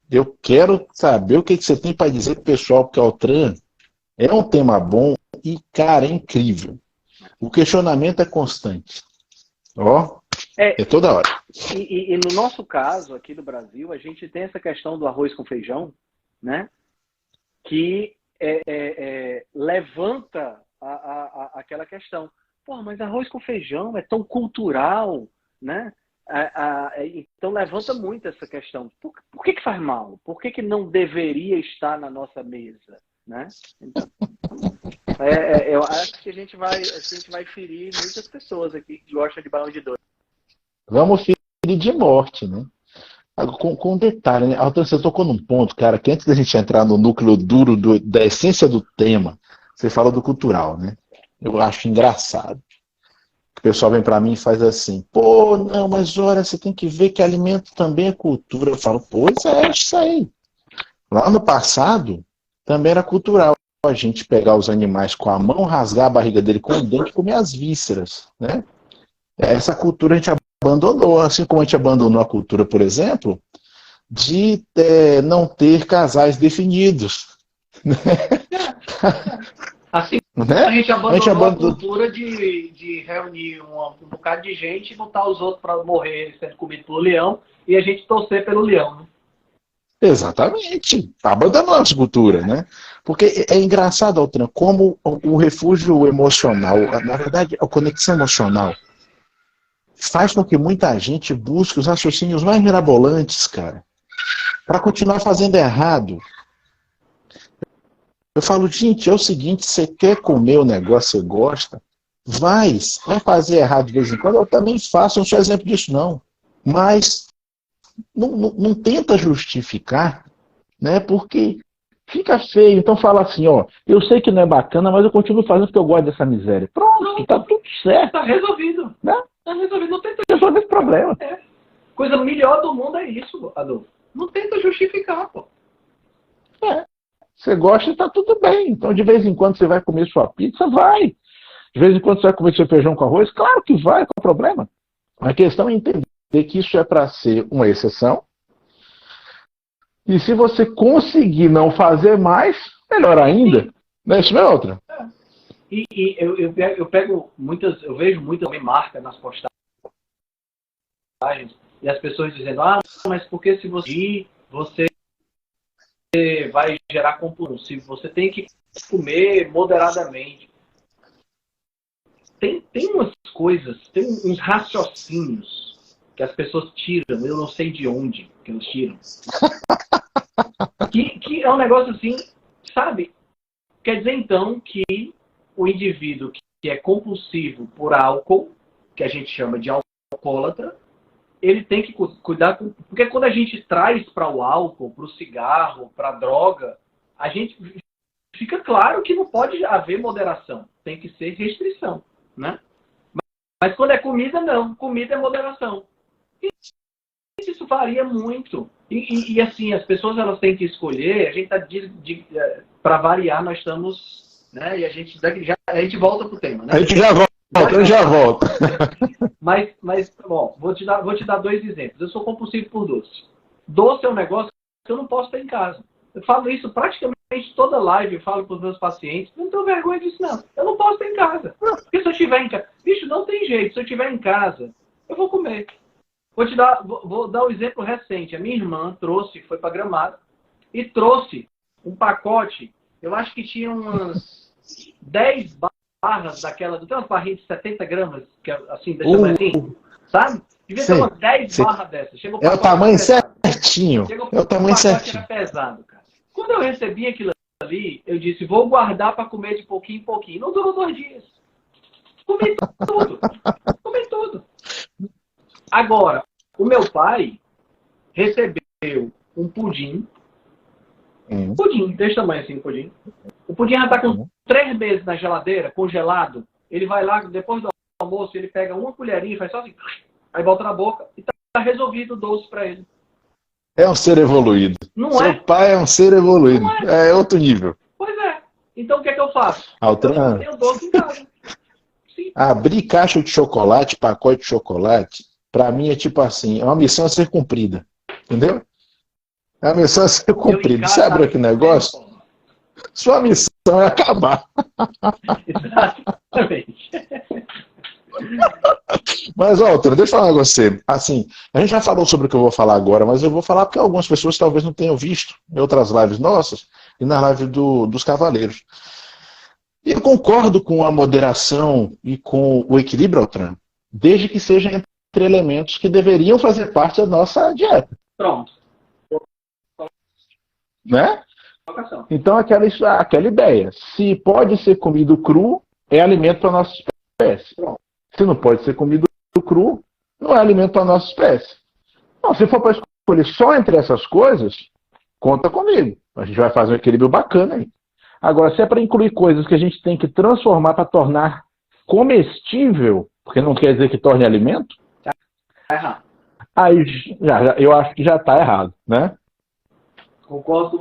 Eu quero saber o que você tem para dizer pro pessoal, porque o Altran é um tema bom e, cara, é incrível. O questionamento é constante. Ó, É, é toda hora. e no nosso caso, aqui do Brasil, a gente tem essa questão do arroz com feijão, né? Que levanta aquela questão. Pô, mas arroz com feijão é tão cultural, né? Então levanta muito essa questão. Por que faz mal? Por que não deveria estar na nossa mesa, né? Então, eu acho que a gente vai ferir muitas pessoas aqui que gostam de baião de dois. Vamos ferir de morte, né? Com um detalhe, né? Altran, você tocou num ponto, cara, que antes da gente entrar no núcleo duro da essência do tema, você fala do cultural, né? Eu acho engraçado. O pessoal vem para mim e faz assim, pô, não, mas olha, você tem que ver que alimento também é cultura. Eu falo, pois é isso aí. Lá no passado, também era cultural a gente pegar os animais com a mão, rasgar a barriga dele com o dente e comer as vísceras, né? Essa cultura a gente abandonou, assim como a gente abandonou a cultura, por exemplo, de não ter casais definidos. Assim, Né? a gente abandonou a cultura de reunir um bocado de gente e botar os outros para morrer sendo comido pelo leão e a gente torcer pelo leão, né? Exatamente. Abandonou essa cultura, né? Porque é engraçado, Altran, como o refúgio emocional, na verdade, a conexão emocional, faz com que muita gente busque os raciocínios mais mirabolantes, cara, para continuar fazendo errado. Eu falo, gente, é o seguinte, você quer comer o negócio, você gosta, vai fazer errado de vez em quando, eu também faço, não sou exemplo disso não. Mas não tenta justificar, né, porque fica feio. Então fala assim, ó, eu sei que não é bacana, mas eu continuo fazendo porque eu gosto dessa miséria. Pronto, tá tudo certo. Tá resolvido. Né? Tá resolvido, não tenta resolver esse problema. Coisa melhor do mundo é isso, Adolfo. Não tenta justificar, pô. Você gosta e tá tudo bem. Então, de vez em quando você vai comer sua pizza, vai. De vez em quando você vai comer seu feijão com arroz, claro que vai, qual é o problema? A questão é entender que isso é para ser uma exceção. E se você conseguir não fazer mais, melhor ainda. Não é isso mesmo, outra? E eu pego muitas, eu vejo muita marca nas postagens e as pessoas dizendo, mas porque se você vai gerar compulsão, você tem que comer moderadamente. Tem umas coisas, tem uns raciocínios que as pessoas tiram, eu não sei de onde que eles tiram. que é um negócio assim, sabe? Quer dizer então que o indivíduo que é compulsivo por álcool, que a gente chama de alcoólatra, ele tem que cuidar com... Porque quando a gente traz para o álcool, para o cigarro, para a droga, a gente fica claro que não pode haver moderação. Tem que ser restrição, né? Mas quando é comida, não. Comida é moderação. E isso varia muito. E assim, as pessoas elas têm que escolher. A gente está... Para variar, nós estamos... Né? E a gente volta para o tema, né? A gente já volta. Mas bom, vou te dar dois exemplos. Eu sou compulsivo por doce. Doce é um negócio que eu não posso ter em casa. Eu falo isso praticamente toda live, eu falo para os meus pacientes, não tenho vergonha disso não. Eu não posso ter em casa. Porque se eu estiver em casa, bicho, não tem jeito. Se eu estiver em casa, eu vou comer. Vou dar um exemplo recente. A minha irmã foi para Gramado e trouxe um pacote, eu acho que tinha umas 10 barras daquela, tem umas barrinhas de 70 gramas, que é assim, deixa eu assim, sabe? Devia ter umas 10 barras dessas. É o tamanho certinho. É o tamanho certinho. Era pesado, cara. Quando eu recebi aquilo ali, eu disse, vou guardar para comer de pouquinho em pouquinho. Não durou 2 dias. Comi tudo. Comi tudo. Agora, o meu pai recebeu um pudim. Pudim, desse tamanho assim, pudim. O pudim já está com 3 meses na geladeira, congelado. Ele vai lá, depois do almoço, ele pega uma colherinha e faz só assim, aí volta na boca e tá resolvido o doce para ele. É um ser evoluído. Seu pai é um ser evoluído. É outro nível. Pois é. Então o que é que eu faço? Altran, eu tenho doce em casa. Sim. Abrir caixa de chocolate, pacote de chocolate, para mim é tipo assim, é uma missão a ser cumprida. Entendeu? A missão é ser cumprida. Você abriu aqui negócio? Sua missão é acabar. Exatamente. Mas, Walter, deixa eu falar com você. Assim, a gente já falou sobre o que eu vou falar agora, mas eu vou falar porque algumas pessoas talvez não tenham visto em outras lives nossas e na live dos Cavaleiros. E eu concordo com a moderação e com o equilíbrio, Altran, desde que seja entre elementos que deveriam fazer parte da nossa dieta. Pronto. Né? Então, aquela ideia. Se pode ser comido cru, é alimento para a nossa espécie. Pronto. Se não pode ser comido cru, não é alimento para a nossa espécie. Não, se for para escolher só entre essas coisas, conta comigo. A gente vai fazer um equilíbrio bacana aí. Agora, se é para incluir coisas que a gente tem que transformar para tornar comestível, porque não quer dizer que torne alimento, tá errado. Aí eu acho que já está errado, né? Concordo com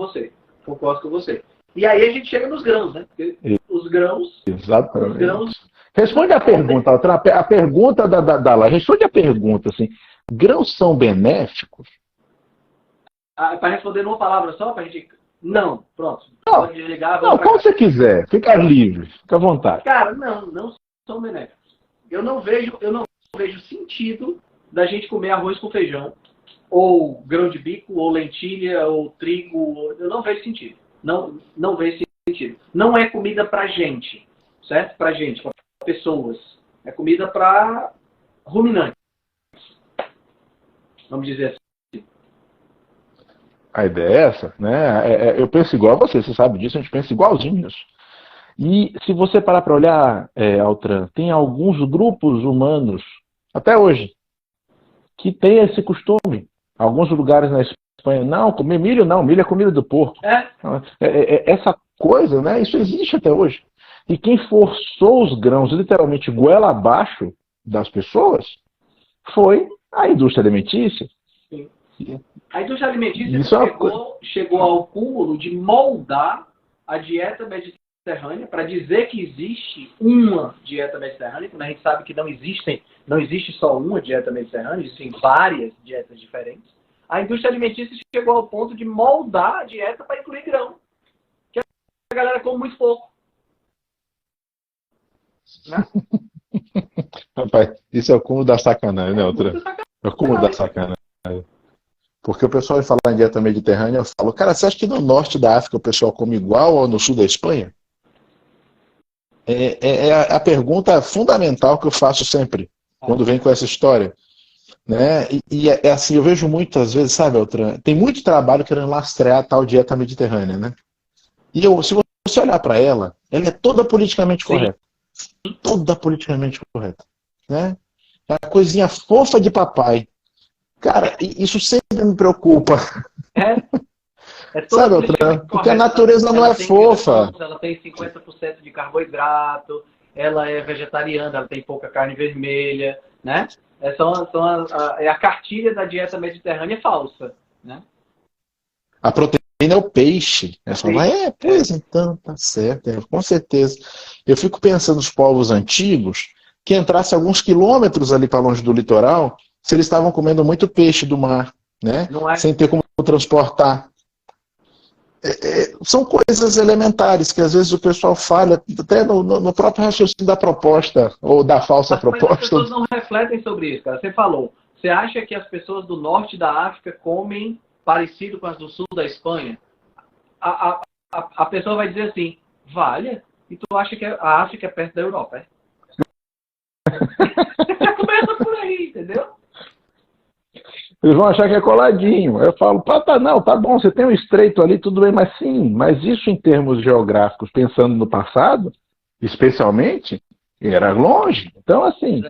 você. E aí a gente chega nos grãos, né? Porque os grãos... Exatamente. Os grãos... Responde a pergunta, a pergunta da live. Responde a pergunta, assim. Grãos são benéficos? Para responder numa palavra só, para a gente... Não, pronto. Não, pode desligar, não como você quiser. Fica livre, fica à vontade. Cara, não são benéficos. Eu não vejo sentido da gente comer arroz com feijão, ou grão de bico, ou lentilha, ou trigo. Eu não vejo sentido. Não vejo sentido. Não é comida pra gente, certo? Pra gente, pra pessoas. É comida pra ruminantes. Vamos dizer assim. A ideia é essa, né? Eu penso igual a você sabe disso, a gente pensa igualzinho nisso. E se você parar para olhar, Altran, tem alguns grupos humanos, até hoje, que tem esse costume. Alguns lugares na Espanha, não, comer milho não, milho é comida do porco. Essa coisa, né? Isso existe até hoje. E quem forçou os grãos literalmente goela abaixo das pessoas foi a indústria alimentícia. Sim. A indústria alimentícia chegou ao cúmulo de moldar a dieta mediterrânea para dizer que existe uma dieta mediterrânea, quando a gente sabe que não existe só uma dieta mediterrânea, existem várias dietas diferentes. A indústria alimentícia chegou ao ponto de moldar a dieta para incluir grão, que a galera come muito pouco. Né? Rapaz, isso é o cúmulo da sacanagem, né, Altran? É o cúmulo da sacanagem. Porque o pessoal vai falar em dieta mediterrânea, eu falo, cara, você acha que no norte da África o pessoal come igual ou no sul da Espanha? É a pergunta fundamental que eu faço sempre, quando vem com essa história. Né? E é assim, eu vejo muitas vezes, sabe, Altran, tem muito trabalho querendo lastrear a tal dieta mediterrânea, né? E se você olhar para ela é toda politicamente correta. Toda politicamente correta. Né? É a coisinha fofa de papai. Cara, isso sempre me preocupa. Sabe, Altran? Porque a natureza não é fofa. Ela tem 50% de carboidrato, ela é vegetariana, ela tem pouca carne vermelha, né? É a cartilha da dieta mediterrânea falsa, né? A proteína é o peixe. Pois então, tá certo, com certeza. Eu fico pensando nos povos antigos, que entrasse alguns quilômetros ali para longe do litoral, se eles estavam comendo muito peixe do mar, né? Sem ter como transportar. São coisas elementares que às vezes o pessoal falha até no próprio raciocínio da proposta, ou da falsa proposta. Mas as pessoas não refletem sobre isso, cara. Você falou, você acha que as pessoas do norte da África comem parecido com as do sul da Espanha? A pessoa vai dizer assim, vale? E tu acha que a África é perto da Europa, é? Começa por aí, entendeu? Eles vão achar que é coladinho. Eu falo, tá bom, você tem um estreito ali, tudo bem, mas sim, mas isso em termos geográficos, pensando no passado, especialmente, era longe. Então, assim,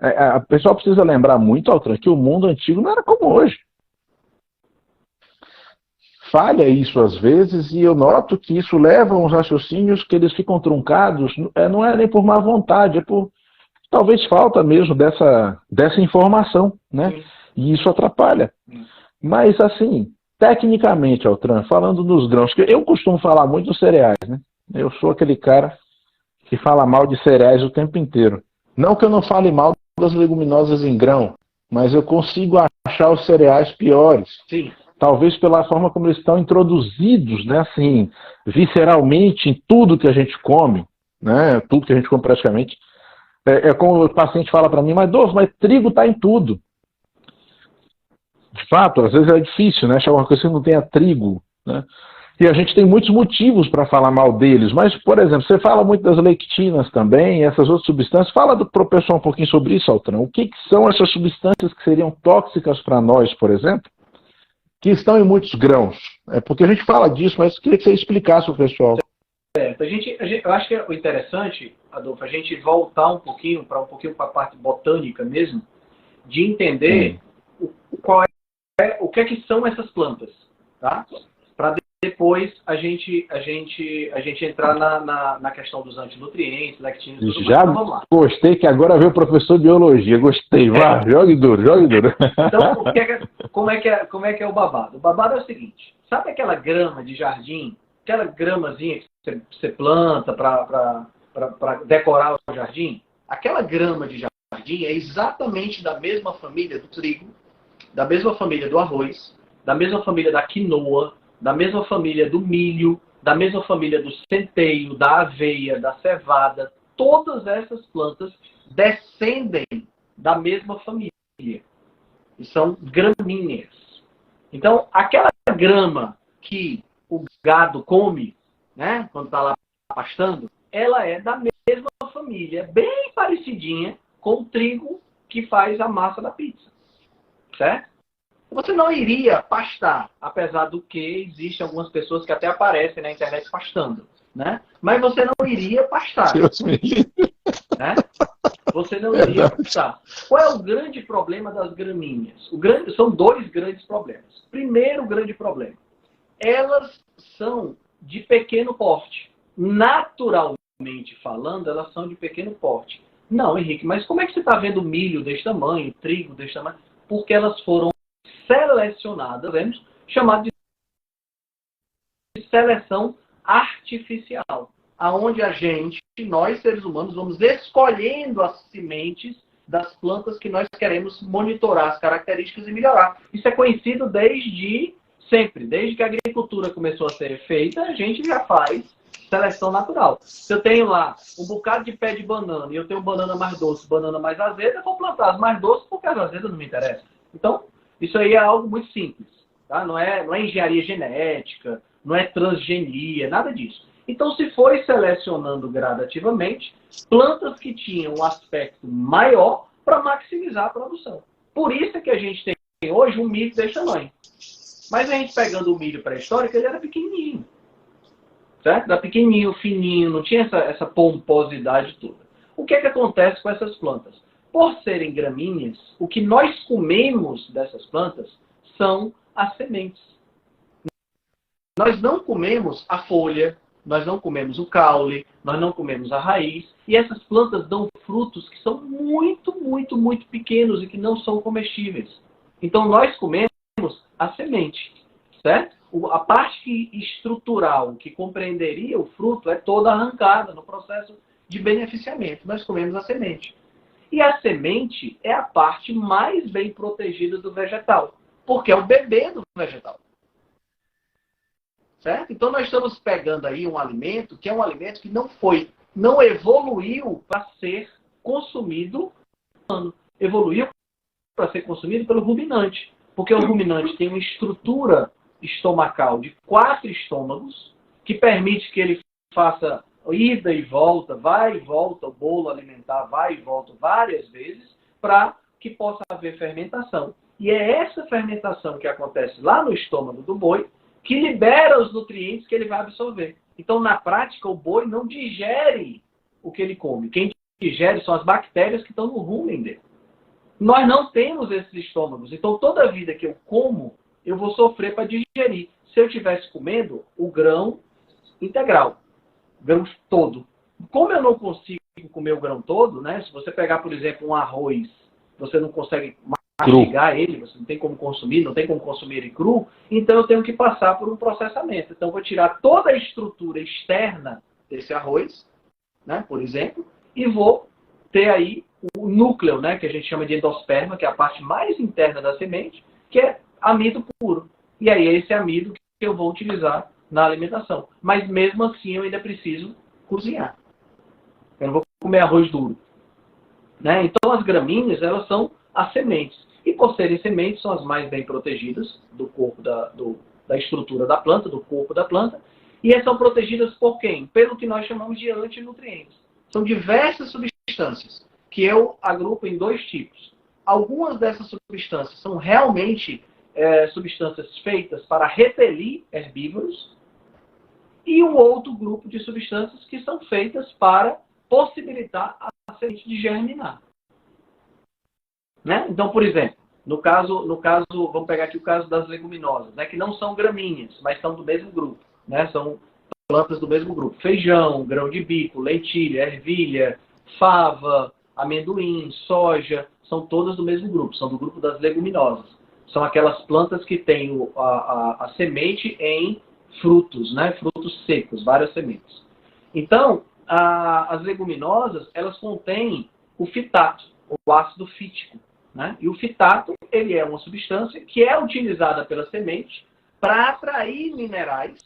a pessoa precisa lembrar muito, Altran, que o mundo antigo não era como hoje. Falha isso às vezes, e eu noto que isso leva a uns raciocínios que eles ficam truncados, não é nem por má vontade, é por talvez falta mesmo dessa informação, né? Sim. E isso atrapalha. Mas, assim, tecnicamente, Altran, falando dos grãos, que eu costumo falar muito dos cereais, né? Eu sou aquele cara que fala mal de cereais o tempo inteiro. Não que eu não fale mal das leguminosas em grão, mas eu consigo achar os cereais piores. Sim. talvez pela forma como eles estão introduzidos, né, assim, visceralmente em tudo que a gente come, né, tudo que a gente come praticamente. É como o paciente fala para mim, mas trigo está em tudo. De fato, às vezes é difícil, né, achar uma coisa que não tenha trigo, né? E a gente tem muitos motivos para falar mal deles, mas, por exemplo, você fala muito das lectinas também, essas outras substâncias. Fala para o pessoal um pouquinho sobre isso, Altran. O que são essas substâncias que seriam tóxicas para nós, por exemplo, que estão em muitos grãos? É porque a gente fala disso, mas queria que você explicasse para o pessoal. Certo. Eu acho que é o interessante, Adolfo, a gente voltar um pouquinho para a parte botânica mesmo, de entender o que é que são essas plantas, tá? Para depois a gente entrar na questão dos antinutrientes, lectinas e tudo mais. Já Então, vamos lá. Gostei que agora veio o professor de biologia. Gostei. Vá, jogue duro, jogue duro. Então, como é que é o babado? O babado é o seguinte. Sabe aquela grama de jardim? Aquela gramazinha que você planta para decorar o jardim? Aquela grama de jardim é exatamente da mesma família do trigo, da mesma família do arroz, da mesma família da quinoa, da mesma família do milho, da mesma família do centeio, da aveia, da cevada. Todas essas plantas descendem da mesma família. E são gramíneas. Então, aquela grama que o gado come, né, quando está lá pastando, ela é da mesma família, bem parecidinha com o trigo que faz a massa da pizza. Certo? Você não iria pastar, apesar do que existem algumas pessoas que até aparecem na internet pastando, né? Mas você não iria pastar. Deus me livre. Né? Você não iria pastar. Qual é o grande problema das gramíneas? São dois grandes problemas. Primeiro grande problema. Elas são de pequeno porte. Naturalmente falando, elas são de pequeno porte. Não, Henrique, mas como é que você está vendo milho desse tamanho, trigo desse tamanho? Porque elas foram selecionadas, chamado de seleção artificial, aonde nós seres humanos, vamos escolhendo as sementes das plantas que nós queremos monitorar as características e melhorar. Isso é conhecido desde sempre, desde que a agricultura começou a ser feita, a gente já faz seleção natural. Se eu tenho lá um bocado de pé de banana e eu tenho banana mais doce, banana mais azeda, eu vou plantar as mais doces porque as azedas não me interessam. Então, isso aí é algo muito simples. Tá? Não é engenharia genética, não é transgenia, nada disso. Então, se foi selecionando gradativamente plantas que tinham um aspecto maior para maximizar a produção. Por isso é que a gente tem hoje um milho desse tamanho. Mas a gente pegando o milho pré-histórico, ele era pequenininho. Certo? Era pequenininho, fininho, não tinha essa pomposidade toda. O que é que acontece com essas plantas? Por serem gramíneas, o que nós comemos dessas plantas são as sementes. Nós não comemos a folha, nós não comemos o caule, nós não comemos a raiz. E essas plantas dão frutos que são muito, muito, muito pequenos e que não são comestíveis. Então nós comemos a semente, certo? A parte estrutural que compreenderia o fruto é toda arrancada no processo de beneficiamento. Nós comemos a semente. E a semente é a parte mais bem protegida do vegetal, porque é o bebê do vegetal. Certo? Então nós estamos pegando aí um alimento que é um alimento que não evoluiu para ser consumido humano. Evoluiu para ser consumido pelo ruminante. Porque o ruminante tem uma estrutura estomacal de 4 estômagos que permite que ele faça ida e volta, vai e volta, o bolo alimentar vai e volta várias vezes para que possa haver fermentação. E é essa fermentação que acontece lá no estômago do boi que libera os nutrientes que ele vai absorver. Então, na prática, o boi não digere o que ele come. Quem digere são as bactérias que estão no rumen dele. Nós não temos esses estômagos. Então, toda vida que eu como, eu vou sofrer para digerir. Se eu estivesse comendo o grão integral, o grão todo. Como eu não consigo comer o grão todo, né? Se você pegar, por exemplo, um arroz, você não consegue mastigar ele, você não tem como consumir, não tem como consumir ele cru, então eu tenho que passar por um processamento. Então, eu vou tirar toda a estrutura externa desse arroz, né, por exemplo, e vou ter aí o núcleo, né, que a gente chama de endosperma, que é a parte mais interna da semente, que é amido puro. E aí é esse amido que eu vou utilizar na alimentação. Mas mesmo assim eu ainda preciso cozinhar. Eu não vou comer arroz duro. Né? Então as gramíneas, elas são as sementes. E por serem sementes, são as mais bem protegidas do corpo da estrutura da planta, do corpo da planta. E elas são protegidas por quem? Pelo que nós chamamos de antinutrientes. São diversas substâncias que eu agrupo em dois tipos. Algumas dessas substâncias são realmente substâncias feitas para repelir herbívoros e um outro grupo de substâncias que são feitas para possibilitar a semente de germinar. Né? Então, por exemplo, no caso, vamos pegar aqui o caso das leguminosas, né, que não são gramíneas, mas são do mesmo grupo. Né? São plantas do mesmo grupo. Feijão, grão de bico, lentilha, ervilha, fava, amendoim, soja, são todas do mesmo grupo, são do grupo das leguminosas. São aquelas plantas que têm a semente em frutos, né? Frutos secos, várias sementes. Então, as leguminosas, elas contêm o fitato, o ácido fítico. Né? E o fitato, ele é uma substância que é utilizada pela semente para atrair minerais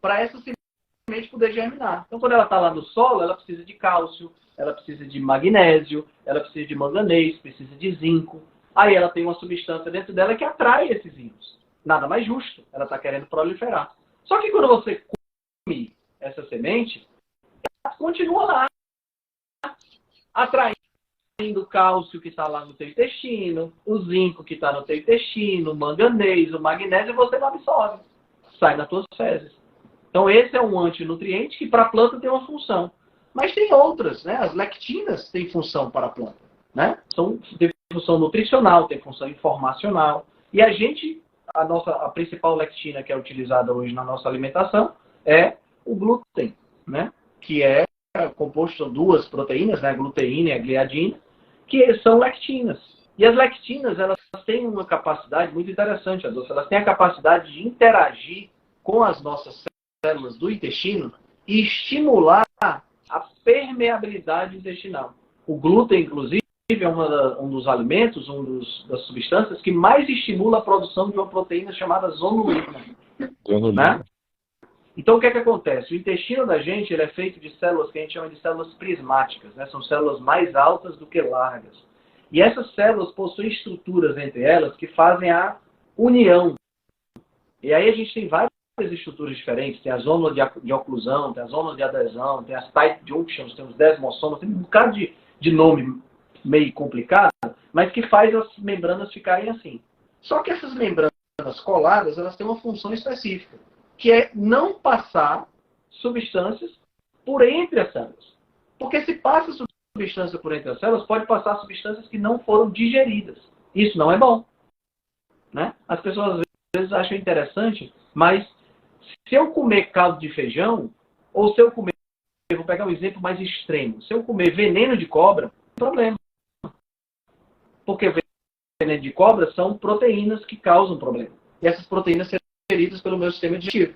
para essa semente poder germinar. Então, quando ela está lá no solo, ela precisa de cálcio, ela precisa de magnésio, ela precisa de manganês, precisa de zinco. Aí ela tem uma substância dentro dela que atrai esses íons. Nada mais justo, ela está querendo proliferar. Só que quando você come essa semente, ela continua lá, atraindo o cálcio que está lá no teu intestino, o zinco que está no teu intestino, o manganês, o magnésio, você não absorve. Sai das tuas fezes. Então esse é um antinutriente que para a planta tem uma função. Mas tem outras, né? As lectinas têm função para a planta. Né? Tem função nutricional, tem função informacional. E a principal lectina que é utilizada hoje na nossa alimentação é o glúten, né? Que é composto de duas proteínas, né? A gluteína e a gliadina, que são lectinas. E as lectinas, elas têm uma capacidade muito interessante, Adolfo. Elas têm a capacidade de interagir com as nossas células do intestino e estimular a permeabilidade intestinal. O glúten, inclusive, é um dos alimentos, das substâncias que mais estimula a produção de uma proteína chamada zonulina. Né? Então, o que acontece? O intestino da gente ele é feito de células que a gente chama de células prismáticas. Né? São células mais altas do que largas. E essas células possuem estruturas entre elas que fazem a união. E aí a gente tem várias estruturas diferentes. Tem a zona de oclusão, tem a zona de adesão, tem as tight junctions, tem os desmossomas, tem um bocado de nome meio complicado, mas que faz as membranas ficarem assim. Só que essas membranas coladas, elas têm uma função específica, que é não passar substâncias por entre as células. Porque se passa substância por entre as células, pode passar substâncias que não foram digeridas. Isso não é bom. Né? As pessoas às vezes acham interessante, mas se eu comer caldo de feijão, ou se eu comer, eu vou pegar um exemplo mais extremo, se eu comer veneno de cobra, não tem problema. Porque veneno de cobra são proteínas que causam problema. E essas proteínas são ingeridas pelo meu sistema digestivo.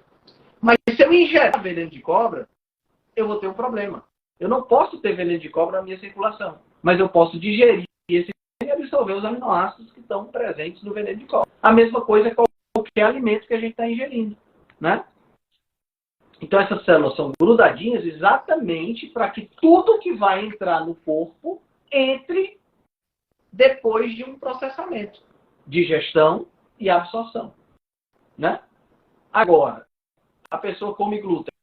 Mas se eu ingerir veneno de cobra, eu vou ter um problema. Eu não posso ter veneno de cobra na minha circulação, mas eu posso digerir esse veneno e absorver os aminoácidos que estão presentes no veneno de cobra. A mesma coisa é qualquer alimento que a gente está ingerindo. Né? Então essas células são grudadinhas exatamente para que tudo que vai entrar no corpo entre depois de um processamento, digestão e absorção. Né? Agora, a pessoa come glúten.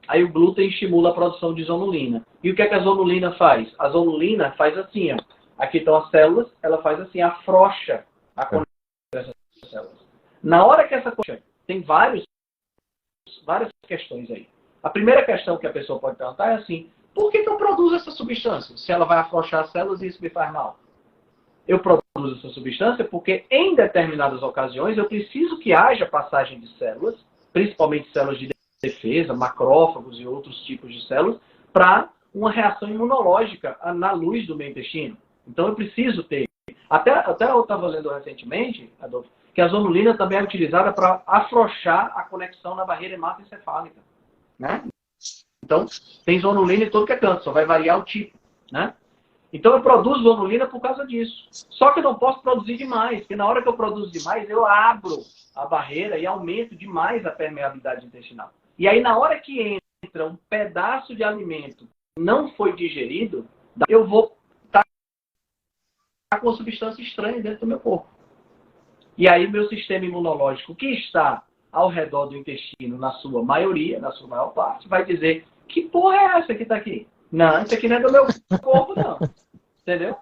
Aí o glúten estimula a produção de zonulina. E o que é que a zonulina faz? A zonulina faz assim, ó. Aqui estão as células, ela faz assim, afrouxa a conexão dessas células. Na hora que essa conexão tem várias questões aí. A primeira questão que a pessoa pode perguntar é assim, por que eu produzo essa substância? Se ela vai afrouxar as células e isso me faz mal. Eu produzo essa substância porque em determinadas ocasiões eu preciso que haja passagem de células, principalmente células de defesa, macrófagos e outros tipos de células, para uma reação imunológica na luz do meu intestino. Então eu preciso ter. Até eu estava lendo recentemente, Adolfo, que a zonulina também é utilizada para afrouxar a conexão na barreira hematoencefálica. Né? Então, tem zonulina em todo que é canto, só vai variar o tipo. Né? Então eu produzo vonulina por causa disso. Só que eu não posso produzir demais, porque na hora que eu produzo demais, eu abro a barreira e aumento demais a permeabilidade intestinal. E aí na hora que entra um pedaço de alimento que não foi digerido, eu vou estar com uma substância estranha dentro do meu corpo. E aí meu sistema imunológico, que está ao redor do intestino, na sua maioria, na sua maior parte, vai dizer: que porra é essa que está aqui? Não, isso aqui não é do meu corpo, não. Entendeu?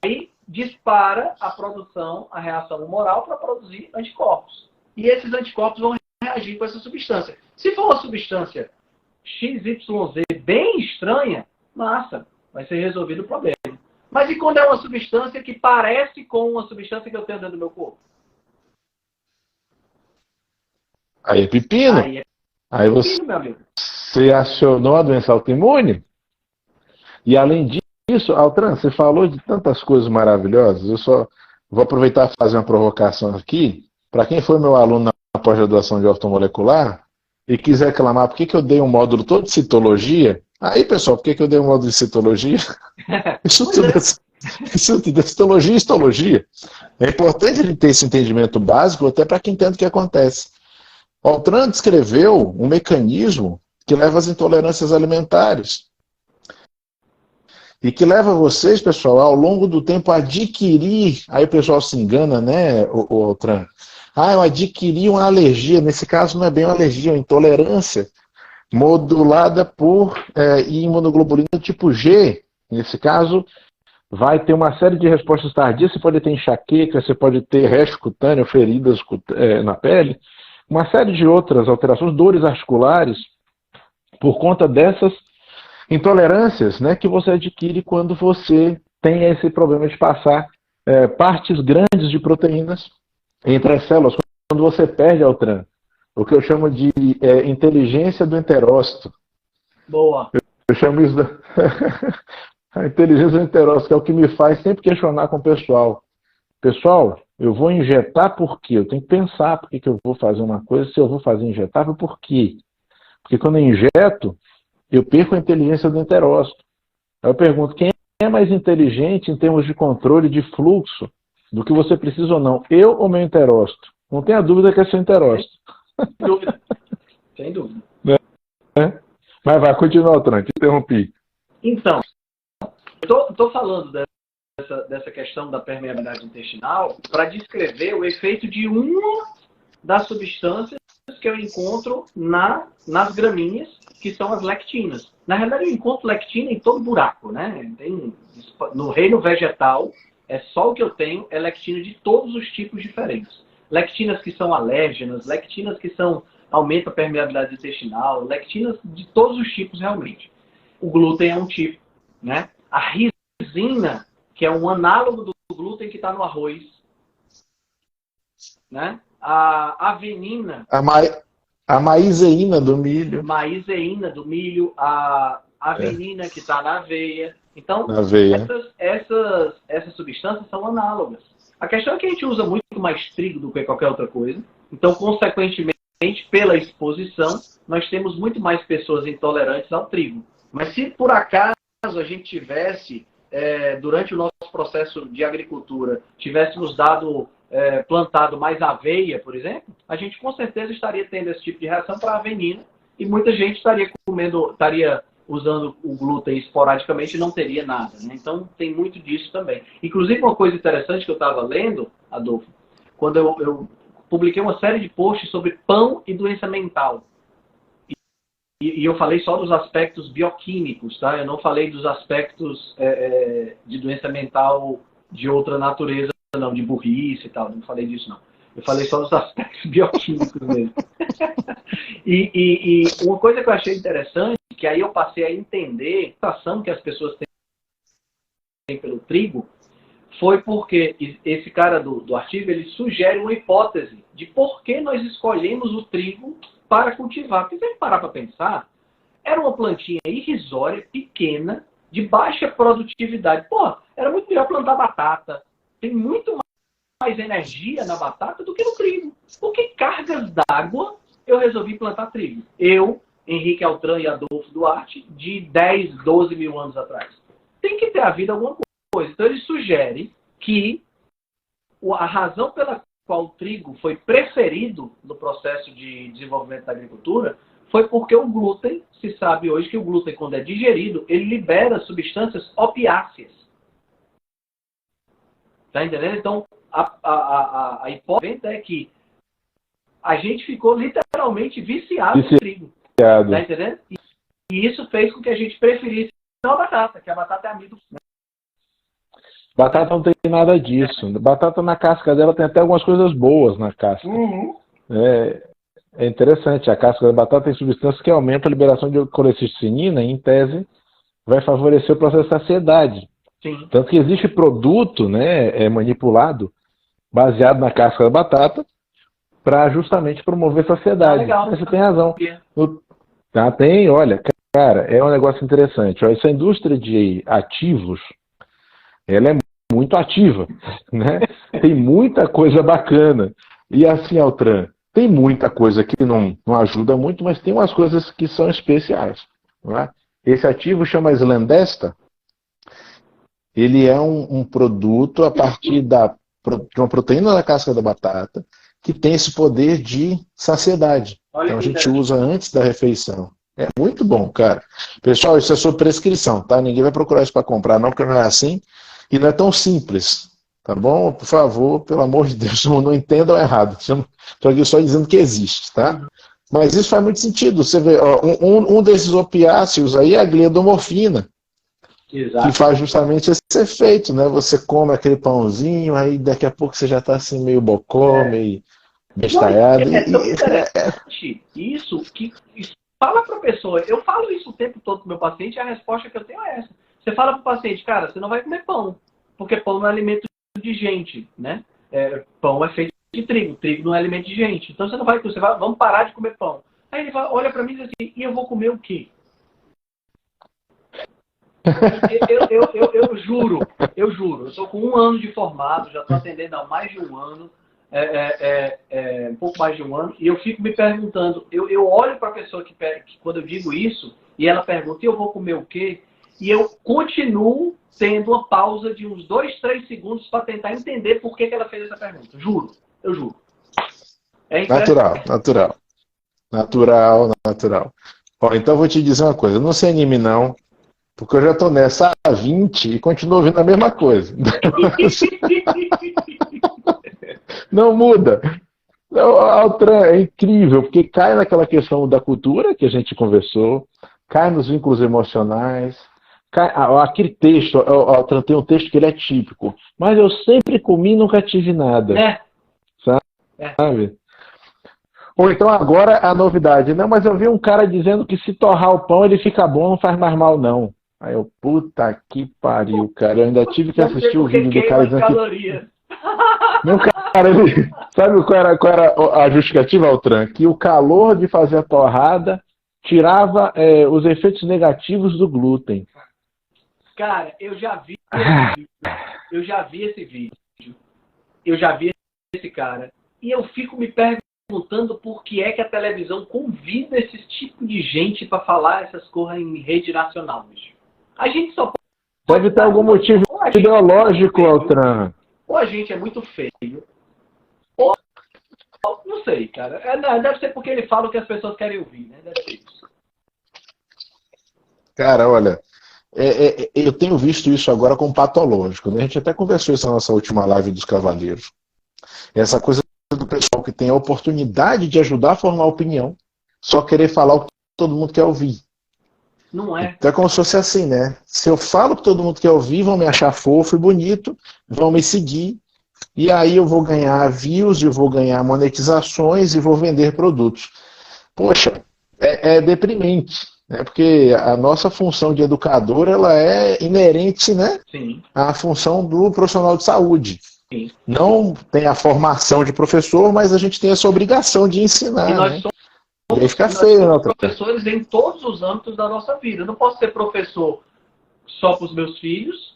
Aí dispara a produção, a reação humoral para produzir anticorpos. E esses anticorpos vão reagir com essa substância. Se for uma substância XYZ bem estranha, massa, vai ser resolvido o problema. Mas e quando é uma substância que parece com uma substância que eu tenho dentro do meu corpo? Aí é pepino. Aí você acionou a doença autoimune. E além disso, Altran, você falou de tantas coisas maravilhosas. Eu só vou aproveitar e fazer uma provocação aqui. Para quem foi meu aluno na pós-graduação de ortomolecular e quiser reclamar por que eu dei um módulo todo de citologia, aí, pessoal, por que eu dei um módulo de citologia? Isso tudo é citologia e histologia. É importante a gente ter esse entendimento básico até para quem entende o que acontece. Altran descreveu um mecanismo que leva às intolerâncias alimentares. E que leva vocês, pessoal, ao longo do tempo a adquirir, aí o pessoal se engana, né, o Altran? Eu adquiri uma alergia, nesse caso não é bem uma alergia, é uma intolerância, modulada por imunoglobulina tipo G. Nesse caso, vai ter uma série de respostas tardias, você pode ter enxaqueca, você pode ter resto cutâneo, feridas na pele, uma série de outras alterações, dores articulares, por conta dessas intolerâncias, né, que você adquire quando você tem esse problema de passar partes grandes de proteínas entre as células, quando você perde, Altran, o que eu chamo de inteligência do enterócito. Boa. Eu chamo isso a inteligência do enterócito, que é o que me faz sempre questionar com o pessoal. Pessoal, eu vou injetar por quê? Eu tenho que pensar por que eu vou fazer uma coisa, se eu vou fazer injetável, por quê? Porque quando eu injeto, eu perco a inteligência do enterócito. Aí eu pergunto, quem é mais inteligente em termos de controle de fluxo do que você precisa ou não? Eu ou meu enterócito? Não tenha dúvida que é seu enterócito. Sem dúvida. Sem dúvida. Mas vai, continua, Altran, te interrompi. Então, eu estou falando dessa questão da permeabilidade intestinal para descrever o efeito de uma das substâncias que eu encontro nas gramíneas, que são as lectinas. Na realidade, eu encontro lectina em todo buraco, né? No reino vegetal, é só o que eu tenho é lectina de todos os tipos diferentes. Lectinas que são alérgenas, lectinas que aumentam a permeabilidade intestinal, lectinas de todos os tipos realmente. O glúten é um tipo, né? A risina, que é um análogo do glúten que está no arroz, né? A avenina. A maizeína do milho. Maizeína do milho, a avenina que está na aveia. Então, essas substâncias são análogas. A questão é que a gente usa muito mais trigo do que qualquer outra coisa. Então, consequentemente, pela exposição, nós temos muito mais pessoas intolerantes ao trigo. Mas se por acaso a gente tivesse, durante o nosso processo de agricultura, tivéssemos plantado mais aveia, por exemplo, a gente com certeza estaria tendo esse tipo de reação para a avenina e muita gente estaria usando o glúten esporadicamente e não teria nada, né? Então tem muito disso também. Inclusive uma coisa interessante que eu estava lendo, Adolfo, quando eu publiquei uma série de posts sobre pão e doença mental. E eu falei só dos aspectos bioquímicos, tá? Eu não falei dos aspectos de doença mental de outra natureza, não, de burrice e tal. Não falei disso, não. Eu falei só dos aspectos bioquímicos mesmo. E uma coisa que eu achei interessante, que aí eu passei a entender a ação que as pessoas têm pelo trigo, foi porque esse cara do artigo, ele sugere uma hipótese de por que nós escolhemos o trigo para cultivar. Porque se a gente parar para pensar, era uma plantinha irrisória, pequena, de baixa produtividade. Pô, era muito melhor plantar batata. Tem muito mais energia na batata do que no trigo. Por que cargas d'água eu resolvi plantar trigo? Eu, Henrique Altran e Adolfo Duarte, de 10, 12 mil anos atrás. Tem que ter havido alguma coisa. Então ele sugere que a razão pela qual o trigo foi preferido no processo de desenvolvimento da agricultura foi porque o glúten, se sabe hoje que o glúten, quando é digerido, ele libera substâncias opiáceas. Tá entendendo? Então, a hipótese é que a gente ficou literalmente viciado em trigo. Tá entendendo? E isso fez com que a gente preferisse a batata, que a batata é amido. Né? Batata não tem nada disso. Batata, na casca dela tem até algumas coisas boas na casca. Uhum. É interessante. A casca da batata tem substâncias que aumentam a liberação de colecistenina e, em tese, vai favorecer o processo de saciedade. Sim. Tanto que existe produto, né, manipulado baseado na casca da batata para justamente promover saciedade. Legal. Você tem razão. Tem, olha, cara, é um negócio interessante. Ó, essa indústria de ativos, ela é muito ativa, né? Tem muita coisa bacana. E assim, Altran, tem muita coisa que não ajuda muito, mas tem umas coisas que são especiais. Não é? Esse ativo chama Slendesta. Ele é um produto a partir de uma proteína da casca da batata que tem esse poder de saciedade. Então a gente usa antes da refeição. É muito bom, cara. Pessoal, isso é sobre prescrição, tá? Ninguém vai procurar isso para comprar, não, porque não é assim. E não é tão simples, tá bom? Por favor, pelo amor de Deus, não entendam errado. Estou aqui só dizendo que existe, tá? Mas isso faz muito sentido. Você vê, ó, um desses opiáceos aí é a gliadomorfina. Exato. Que faz justamente esse efeito, né? Você come aquele pãozinho, aí daqui a pouco você já está assim meio bocó, meio bestalhado. É tão interessante isso que fala para a pessoa. Eu falo isso o tempo todo para o meu paciente e a resposta que eu tenho é essa. Você fala para o paciente, cara, você não vai comer pão, porque pão não é alimento de gente, né? Pão é feito de trigo, trigo não é alimento de gente. Então você não vai, vamos parar de comer pão. Aí ele olha para mim e diz assim, e eu vou comer o quê? Eu juro, eu estou com 1 ano de formado, já estou atendendo há mais de 1 ano, um pouco mais de 1 ano, e eu fico me perguntando, eu olho para a pessoa que quando eu digo isso, e ela pergunta, e eu vou comer o quê? E eu continuo tendo uma pausa de uns 2, 3 segundos para tentar entender por que ela fez essa pergunta. Juro, eu juro. Natural. Ó, então eu vou te dizer uma coisa, não se anime não, porque eu já estou nessa há 20 e continuo ouvindo a mesma coisa. Não muda. Altran é incrível, porque cai naquela questão da cultura que a gente conversou, cai nos vínculos emocionais, cai, aquele texto, Altran tem um texto que ele é típico, mas eu sempre comi e nunca tive nada. Sabe? Ou então agora a novidade, não, mas eu vi um cara dizendo que se torrar o pão ele fica bom, não faz mais mal não. Aí eu, puta que pariu, cara. Eu ainda tive que assistir o vídeo do cara dizendo que... Meu cara, ele... Sabe qual era a justificativa, Altran? Que o calor de fazer a torrada tirava os efeitos negativos do glúten. Cara, eu já vi esse vídeo. Eu já vi esse cara. E eu fico me perguntando por que é que a televisão convida esse tipo de gente para falar essas coisas em rede nacional, bicho. A gente só deve ter algum motivo ideológico, Altran. Ou a gente é muito feio, ou não sei, cara. Deve ser porque ele fala o que as pessoas querem ouvir, né? Deve ser isso. Cara, olha, eu tenho visto isso agora como patológico, né? A gente até conversou isso na nossa última live dos Cavaleiros. Essa coisa do pessoal que tem a oportunidade de ajudar a formar opinião, só querer falar o que todo mundo quer ouvir. Não é. Então é como se fosse assim, né? Se eu falo o que todo mundo quer ouvir, vão me achar fofo e bonito, vão me seguir, e aí eu vou ganhar views, eu vou ganhar monetizações e vou vender produtos. Poxa, é deprimente, né? Porque a nossa função de educador, ela é inerente, né? Sim. À função do profissional de saúde. Sim. Não tem a formação de professor, mas a gente tem essa obrigação de ensinar, e nós né? somos, e aí fica feio, nós somos professores em todos os âmbitos da nossa vida. Eu não posso ser professor só para os meus filhos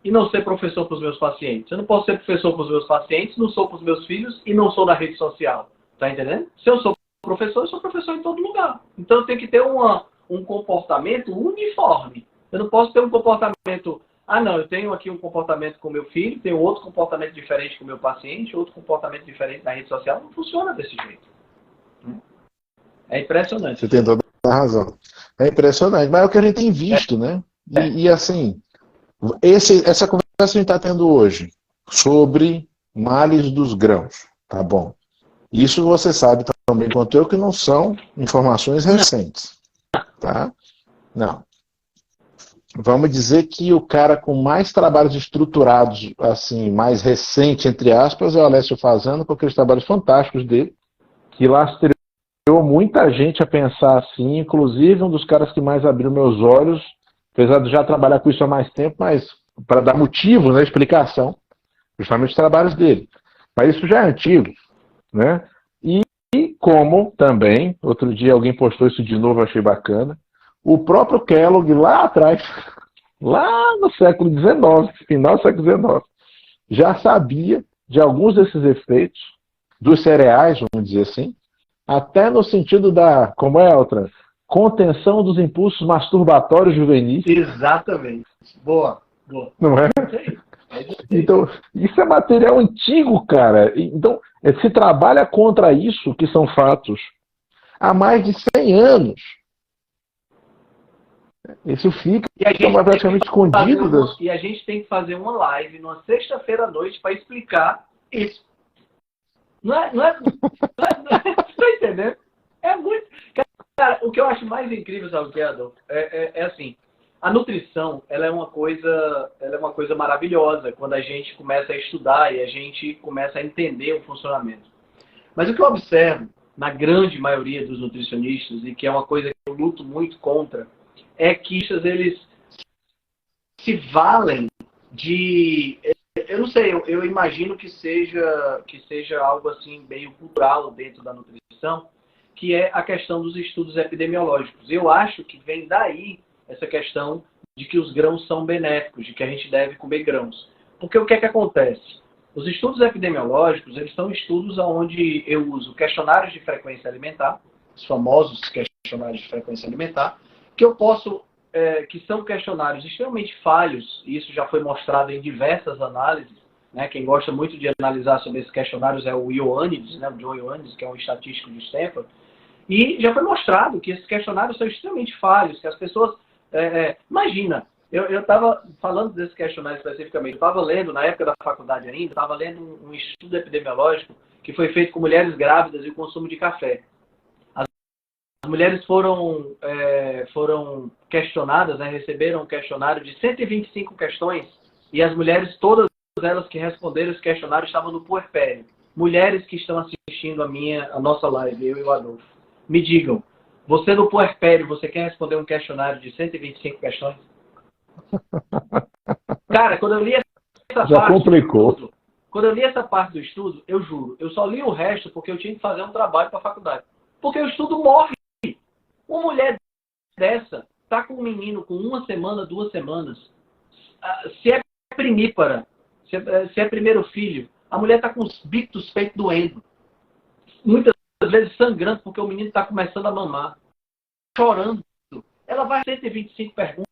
e não ser professor para os meus pacientes. Eu não posso ser professor para os meus pacientes, não sou para os meus filhos e não sou na rede social. Tá entendendo? Se eu sou professor, eu sou professor em todo lugar. Então eu tenho que ter um comportamento uniforme. Eu não posso ter um comportamento Ah, não, eu tenho aqui um comportamento com meu filho, tenho outro comportamento diferente com meu paciente, outro comportamento diferente na rede social. Não funciona desse jeito. É impressionante. Você tem toda a razão. É impressionante, mas é o que a gente tem visto, né? E assim, essa conversa que a gente está tendo hoje sobre males dos grãos, tá bom? Isso você sabe também quanto eu que não são informações recentes, tá? Não. Vamos dizer que o cara com mais trabalhos estruturados, assim, mais recente, entre aspas, é o Alessio Fasano, com aqueles trabalhos fantásticos dele, que lastreou muita gente a pensar assim, inclusive um dos caras que mais abriu meus olhos, apesar de já trabalhar com isso há mais tempo, mas para dar motivo, né, explicação, justamente os trabalhos dele. Mas isso já é antigo, né? E como também, outro dia alguém postou isso de novo, eu achei bacana, o próprio Kellogg lá atrás, lá no século XIX, final do século XIX, já sabia de alguns desses efeitos dos cereais, vamos dizer assim, até no sentido da, como é a outra? Contenção dos impulsos masturbatórios juvenis. Exatamente. Boa, boa. Não é? Então, isso é material antigo, cara. Então, se trabalha contra isso, que são fatos, há mais de 100 anos. Isso fica praticamente escondido. E a gente tem que fazer uma live numa sexta-feira à noite para explicar isso. Não é, tá entendendo? É muito. Cara, o que eu acho mais incrível, sabe o que é, Adolfo? É assim, a nutrição, ela é uma coisa maravilhosa quando a gente começa a estudar e a gente começa a entender o funcionamento. Mas o que eu observo na grande maioria dos nutricionistas, e que é uma coisa que eu luto muito contra, é que eles se valem de... Eu não sei, eu imagino que seja algo assim meio cultural dentro da nutrição, que é a questão dos estudos epidemiológicos. Eu acho que vem daí essa questão de que os grãos são benéficos, de que a gente deve comer grãos. Porque o que é que acontece? Os estudos epidemiológicos, eles são estudos onde eu uso questionários de frequência alimentar, os famosos questionários de frequência alimentar, que eu posso, que são questionários extremamente falhos, e isso já foi mostrado em diversas análises, né? Quem gosta muito de analisar sobre esses questionários é o Ioannidis, né? O Joe Ioannidis, que é um estatístico de Stanford, e já foi mostrado que esses questionários são extremamente falhos, que as pessoas... imagina, eu estava falando desse questionário especificamente, eu estava lendo, na época da faculdade ainda, estava lendo um estudo epidemiológico que foi feito com mulheres grávidas e o consumo de café. As mulheres foram questionadas, né, receberam um questionário de 125 questões, e as mulheres, todas elas que responderam esse questionário, estavam no puerpério. Mulheres que estão assistindo a nossa live, eu e o Adolfo, me digam, você no puerpério, você quer responder um questionário de 125 questões? Cara, quando eu li essa já parte complicou. do estudo, quando eu li essa parte do estudo, eu juro, eu só li o resto porque eu tinha que fazer um trabalho para a faculdade. Porque o estudo morre. Uma mulher dessa está com um menino com 1 semana, 2 semanas. Se é primípara, se é primeiro filho, a mulher está com os bicos dos peitos doendo. Muitas vezes sangrando porque o menino está começando a mamar. Chorando. Ela vai 125 perguntas.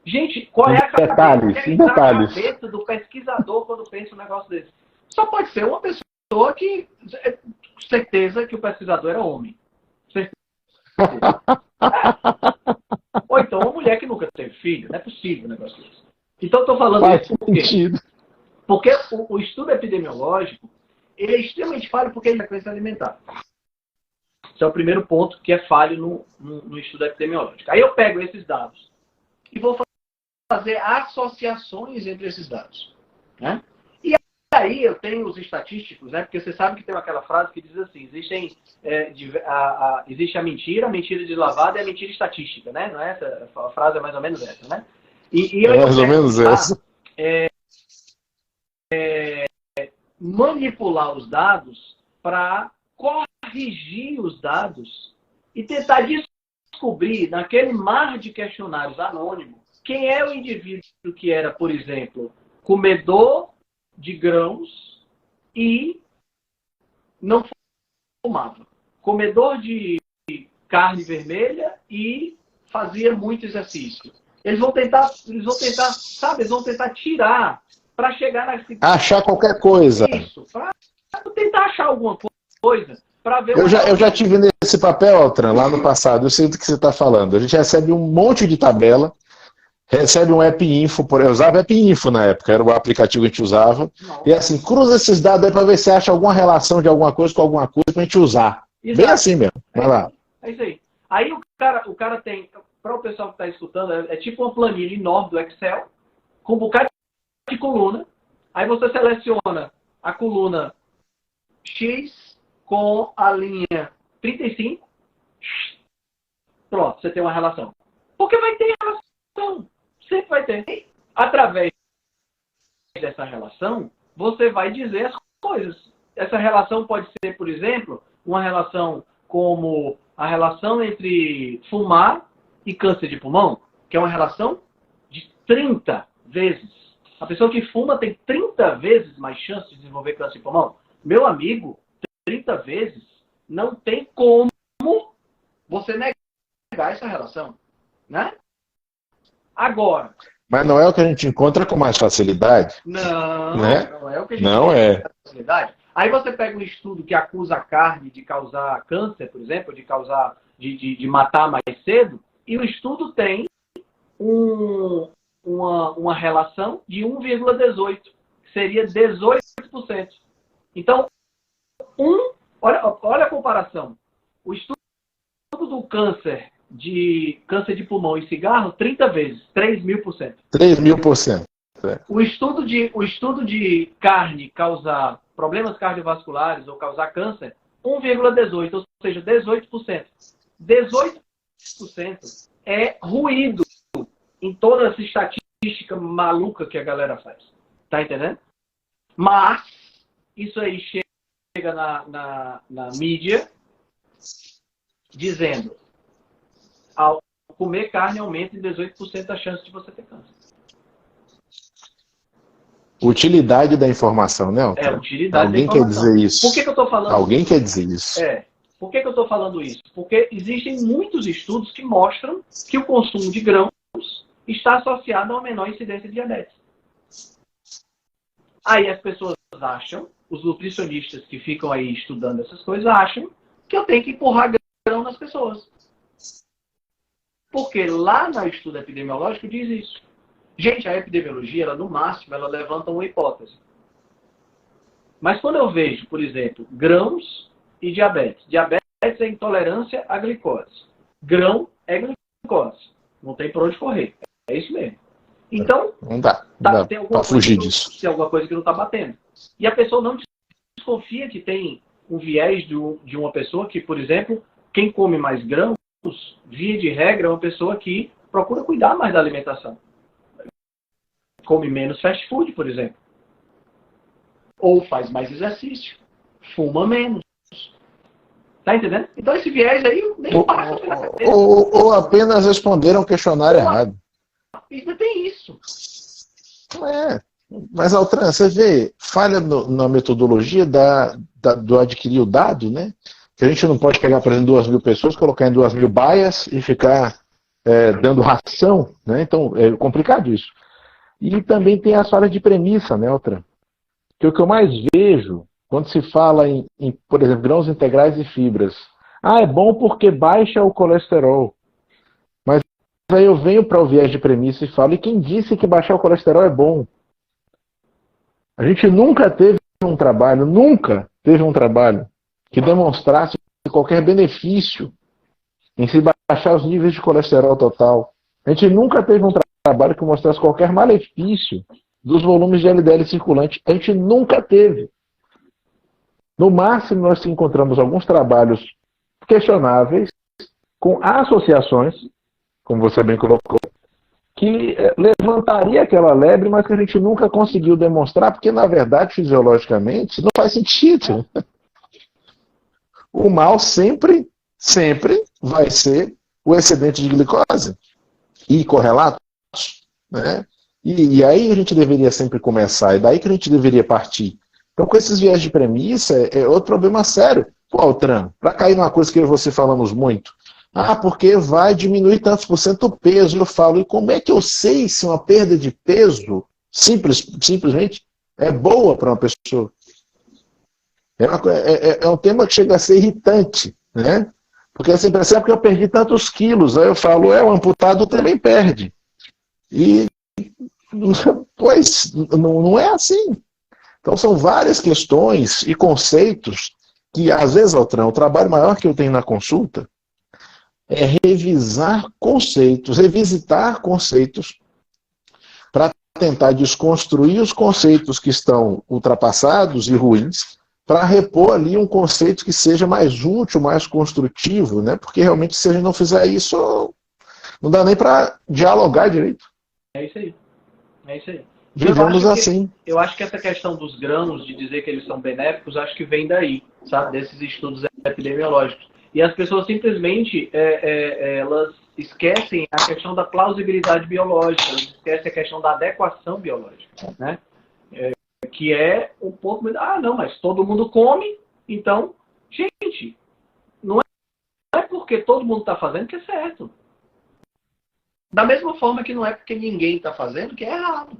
Gente, qual é a cabeça do pesquisador quando pensa um negócio desse? Só pode ser uma pessoa que... Certeza que o pesquisador era homem. Certeza. Ou então uma mulher que nunca teve filho. Não é possível um negócio desse. Então eu estou falando isso por quê? Porque o estudo epidemiológico ele é extremamente falho porque ele é frequência alimentar. Esse é o primeiro ponto que é falho no estudo epidemiológico. Aí eu pego esses dados e vou fazer associações entre esses dados. Né? E aí eu tenho os estatísticos, né? Porque você sabe que tem aquela frase que diz assim, existe a mentira deslavada e a mentira estatística. Né? Não é essa? A frase é mais ou menos essa. Né? E é mais ou menos essa. Manipular os dados para corrigir os dados e tentar descobrir naquele mar de questionários anônimos quem é o indivíduo que era, por exemplo, comedor de grãos e não fumava, comedor de carne vermelha e fazia muito exercício. Eles vão tentar, sabe, eles vão tentar tirar para chegar na... Achar qualquer coisa. Isso, para tentar achar alguma coisa, para ver... Eu já tive nesse papel, Altran, lá no passado, eu sei do que você está falando. A gente recebe um monte de tabela, recebe um App Info, eu usava App Info na época, era o aplicativo que a gente usava, e assim, cruza esses dados aí para ver se acha alguma relação de alguma coisa com alguma coisa para a gente usar. Exato. Bem assim mesmo, vai lá. É isso aí. Aí o cara tem, para o pessoal que está escutando, é tipo uma planilha enorme do Excel, com um bocado de coluna. Aí você seleciona a coluna X com a linha 35. Pronto, você tem uma relação. Porque vai ter relação. Sempre vai ter. Através dessa relação, você vai dizer as coisas. Essa relação pode ser, por exemplo, uma relação como a relação entre fumar e câncer de pulmão, que é uma relação de 30 vezes. A pessoa que fuma tem 30 vezes mais chance de desenvolver câncer de pulmão. Meu amigo, 30 vezes não tem como você negar essa relação, né? Agora... Mas não é o que a gente encontra com mais facilidade? Não, né? Não é o que a gente encontra com mais facilidade. Aí você pega um estudo que acusa a carne de causar câncer, por exemplo, de matar mais cedo, e o estudo tem uma relação de 1,18, que seria 18%. Então, olha a comparação. O estudo do câncer de pulmão e cigarro, 30 vezes, 3.000%. 3.000%. O estudo de carne causar problemas cardiovasculares ou causar câncer, 1,18, ou seja, 18%. 18% é ruído em toda essa estatística maluca que a galera faz. Tá entendendo? Mas isso aí chega na mídia dizendo: ao comer carne aumenta em 18% a chance de você ter câncer. Utilidade da informação, né? Utilidade Alguém da informação. Quer dizer isso. Por que eu estou falando Alguém quer dizer isso. Por que eu estou falando isso? Porque existem muitos estudos que mostram que o consumo de grãos está associado a uma menor incidência de diabetes. Aí as pessoas acham, os nutricionistas que ficam aí estudando essas coisas, acham que eu tenho que empurrar grão nas pessoas. Porque lá no estudo epidemiológico diz isso. Gente, a epidemiologia, ela, no máximo, ela levanta uma hipótese. Mas quando eu vejo, por exemplo, grãos e diabetes. Diabetes é intolerância à glicose. Grão é glicose. Não tem por onde correr. É isso mesmo. Então, não dá tem alguma fugir disso. Tem alguma coisa que não está batendo. E a pessoa não desconfia que tem um viés de uma pessoa que, por exemplo, quem come mais grãos, via de regra, é uma pessoa que procura cuidar mais da alimentação. Come menos fast food, por exemplo. Ou faz mais exercício. Fuma menos. Tá entendendo? Então esse viés aí nem passa pela cabeça. Ou apenas responderam um questionário errado. Ainda tem isso. Mas, Altran, você vê, falha na metodologia do adquirir o dado, né? Que a gente não pode pegar, por exemplo, 2.000 pessoas, colocar em 2.000 baias e ficar dando ração, né? Então, é complicado isso. E também tem as falhas de premissa, né, Altran? Que o que eu mais vejo, quando se fala em, por exemplo, grãos integrais e fibras. É bom porque baixa o colesterol. Mas aí eu venho para o viés de premissa e falo, e quem disse que baixar o colesterol é bom? A gente nunca teve um trabalho que demonstrasse qualquer benefício em se baixar os níveis de colesterol total. A gente nunca teve um trabalho que mostrasse qualquer malefício dos volumes de LDL circulante. A gente nunca teve. No máximo, nós encontramos alguns trabalhos questionáveis com associações, como você bem colocou, que levantaria aquela lebre, mas que a gente nunca conseguiu demonstrar, porque, na verdade, fisiologicamente, não faz sentido. O mal sempre vai ser o excedente de glicose e correlatos, né? E aí a gente deveria sempre começar, é daí que a gente deveria partir. Então, com esses viés de premissa, é outro problema sério. Pô, Altran, para cair numa coisa que eu e você falamos muito, Ah, porque vai diminuir tantos por cento o peso. Eu falo, e como é que eu sei se uma perda de peso simplesmente é boa para uma pessoa? É um tema que chega a ser irritante, né? Porque assim, percebe que eu perdi tantos quilos. Aí eu falo, o amputado também perde. E, pois, não é assim. Então são várias questões e conceitos que, às vezes, Altran, o trabalho maior que eu tenho na consulta é revisar conceitos, revisitar conceitos para tentar desconstruir os conceitos que estão ultrapassados e ruins, para repor ali um conceito que seja mais útil, mais construtivo, né? Porque realmente se a gente não fizer isso, não dá nem para dialogar direito. É isso aí. É isso aí. Vivemos assim. Eu acho que essa questão dos grãos, de dizer que eles são benéficos, acho que vem daí, sabe? Desses estudos epidemiológicos. E as pessoas simplesmente elas esquecem a questão da plausibilidade biológica, elas esquecem a questão da adequação biológica, né? Que é o ponto... não, mas todo mundo come, então... Gente, não é porque todo mundo está fazendo que é certo. Da mesma forma que não é porque ninguém está fazendo que é errado.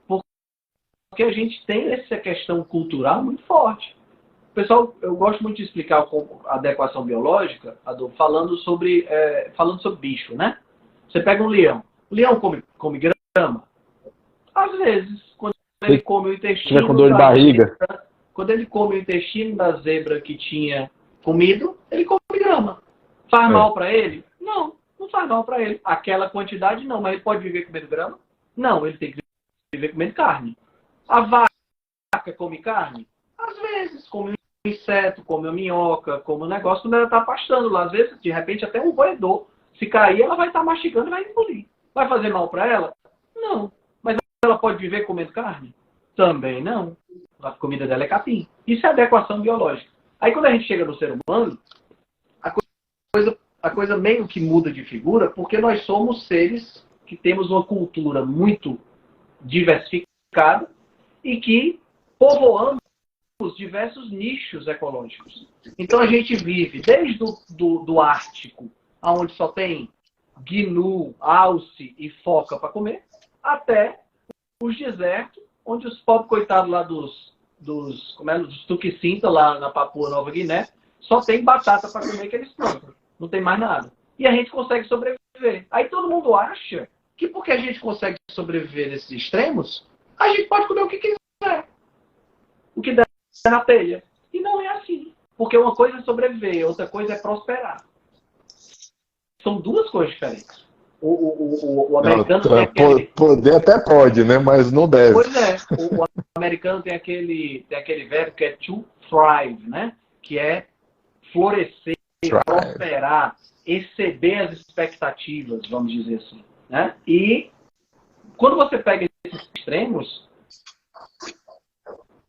Porque a gente tem essa questão cultural muito forte. Pessoal, eu gosto muito de explicar a adequação biológica, falando sobre bicho, né? Você pega um leão. O leão come grama? Às vezes, quando ele come o intestino... com dor de barriga. Quando ele come o intestino da zebra que tinha comido, ele come grama. Faz mal para ele? Não faz mal para ele. Aquela quantidade não, mas ele pode viver comendo grama? Não, ele tem que viver comendo carne. A vaca come carne? Às vezes, come um inseto, come uma minhoca, come um negócio, quando ela está pastando lá. Às vezes, de repente, até um roedor. Se cair, ela vai estar mastigando e vai engolir. Vai fazer mal para ela? Não. Mas ela pode viver comendo carne? Também não. A comida dela é capim. Isso é adequação biológica. Aí, quando a gente chega no ser humano, a coisa meio que muda de figura, porque nós somos seres que temos uma cultura muito diversificada e que povoamos diversos nichos ecológicos. Então a gente vive desde do Ártico, onde só tem gnu, alce e foca para comer, até os desertos, onde os pobres coitados lá dos tuquissinta, lá na Papua Nova Guiné, só tem batata para comer que eles plantam. Não tem mais nada. E a gente consegue sobreviver. Aí todo mundo acha que porque a gente consegue sobreviver nesses extremos, a gente pode comer o que quiser. O que der na telha. E não é assim. Porque uma coisa é sobreviver, outra coisa é prosperar. São duas coisas diferentes. O americano tem aquele... Poder até pode, né? Mas não deve. Pois é. O americano tem aquele verbo que é to thrive, né? Que é florescer, prosperar, exceder as expectativas, vamos dizer assim. Né? E quando você pega esses extremos,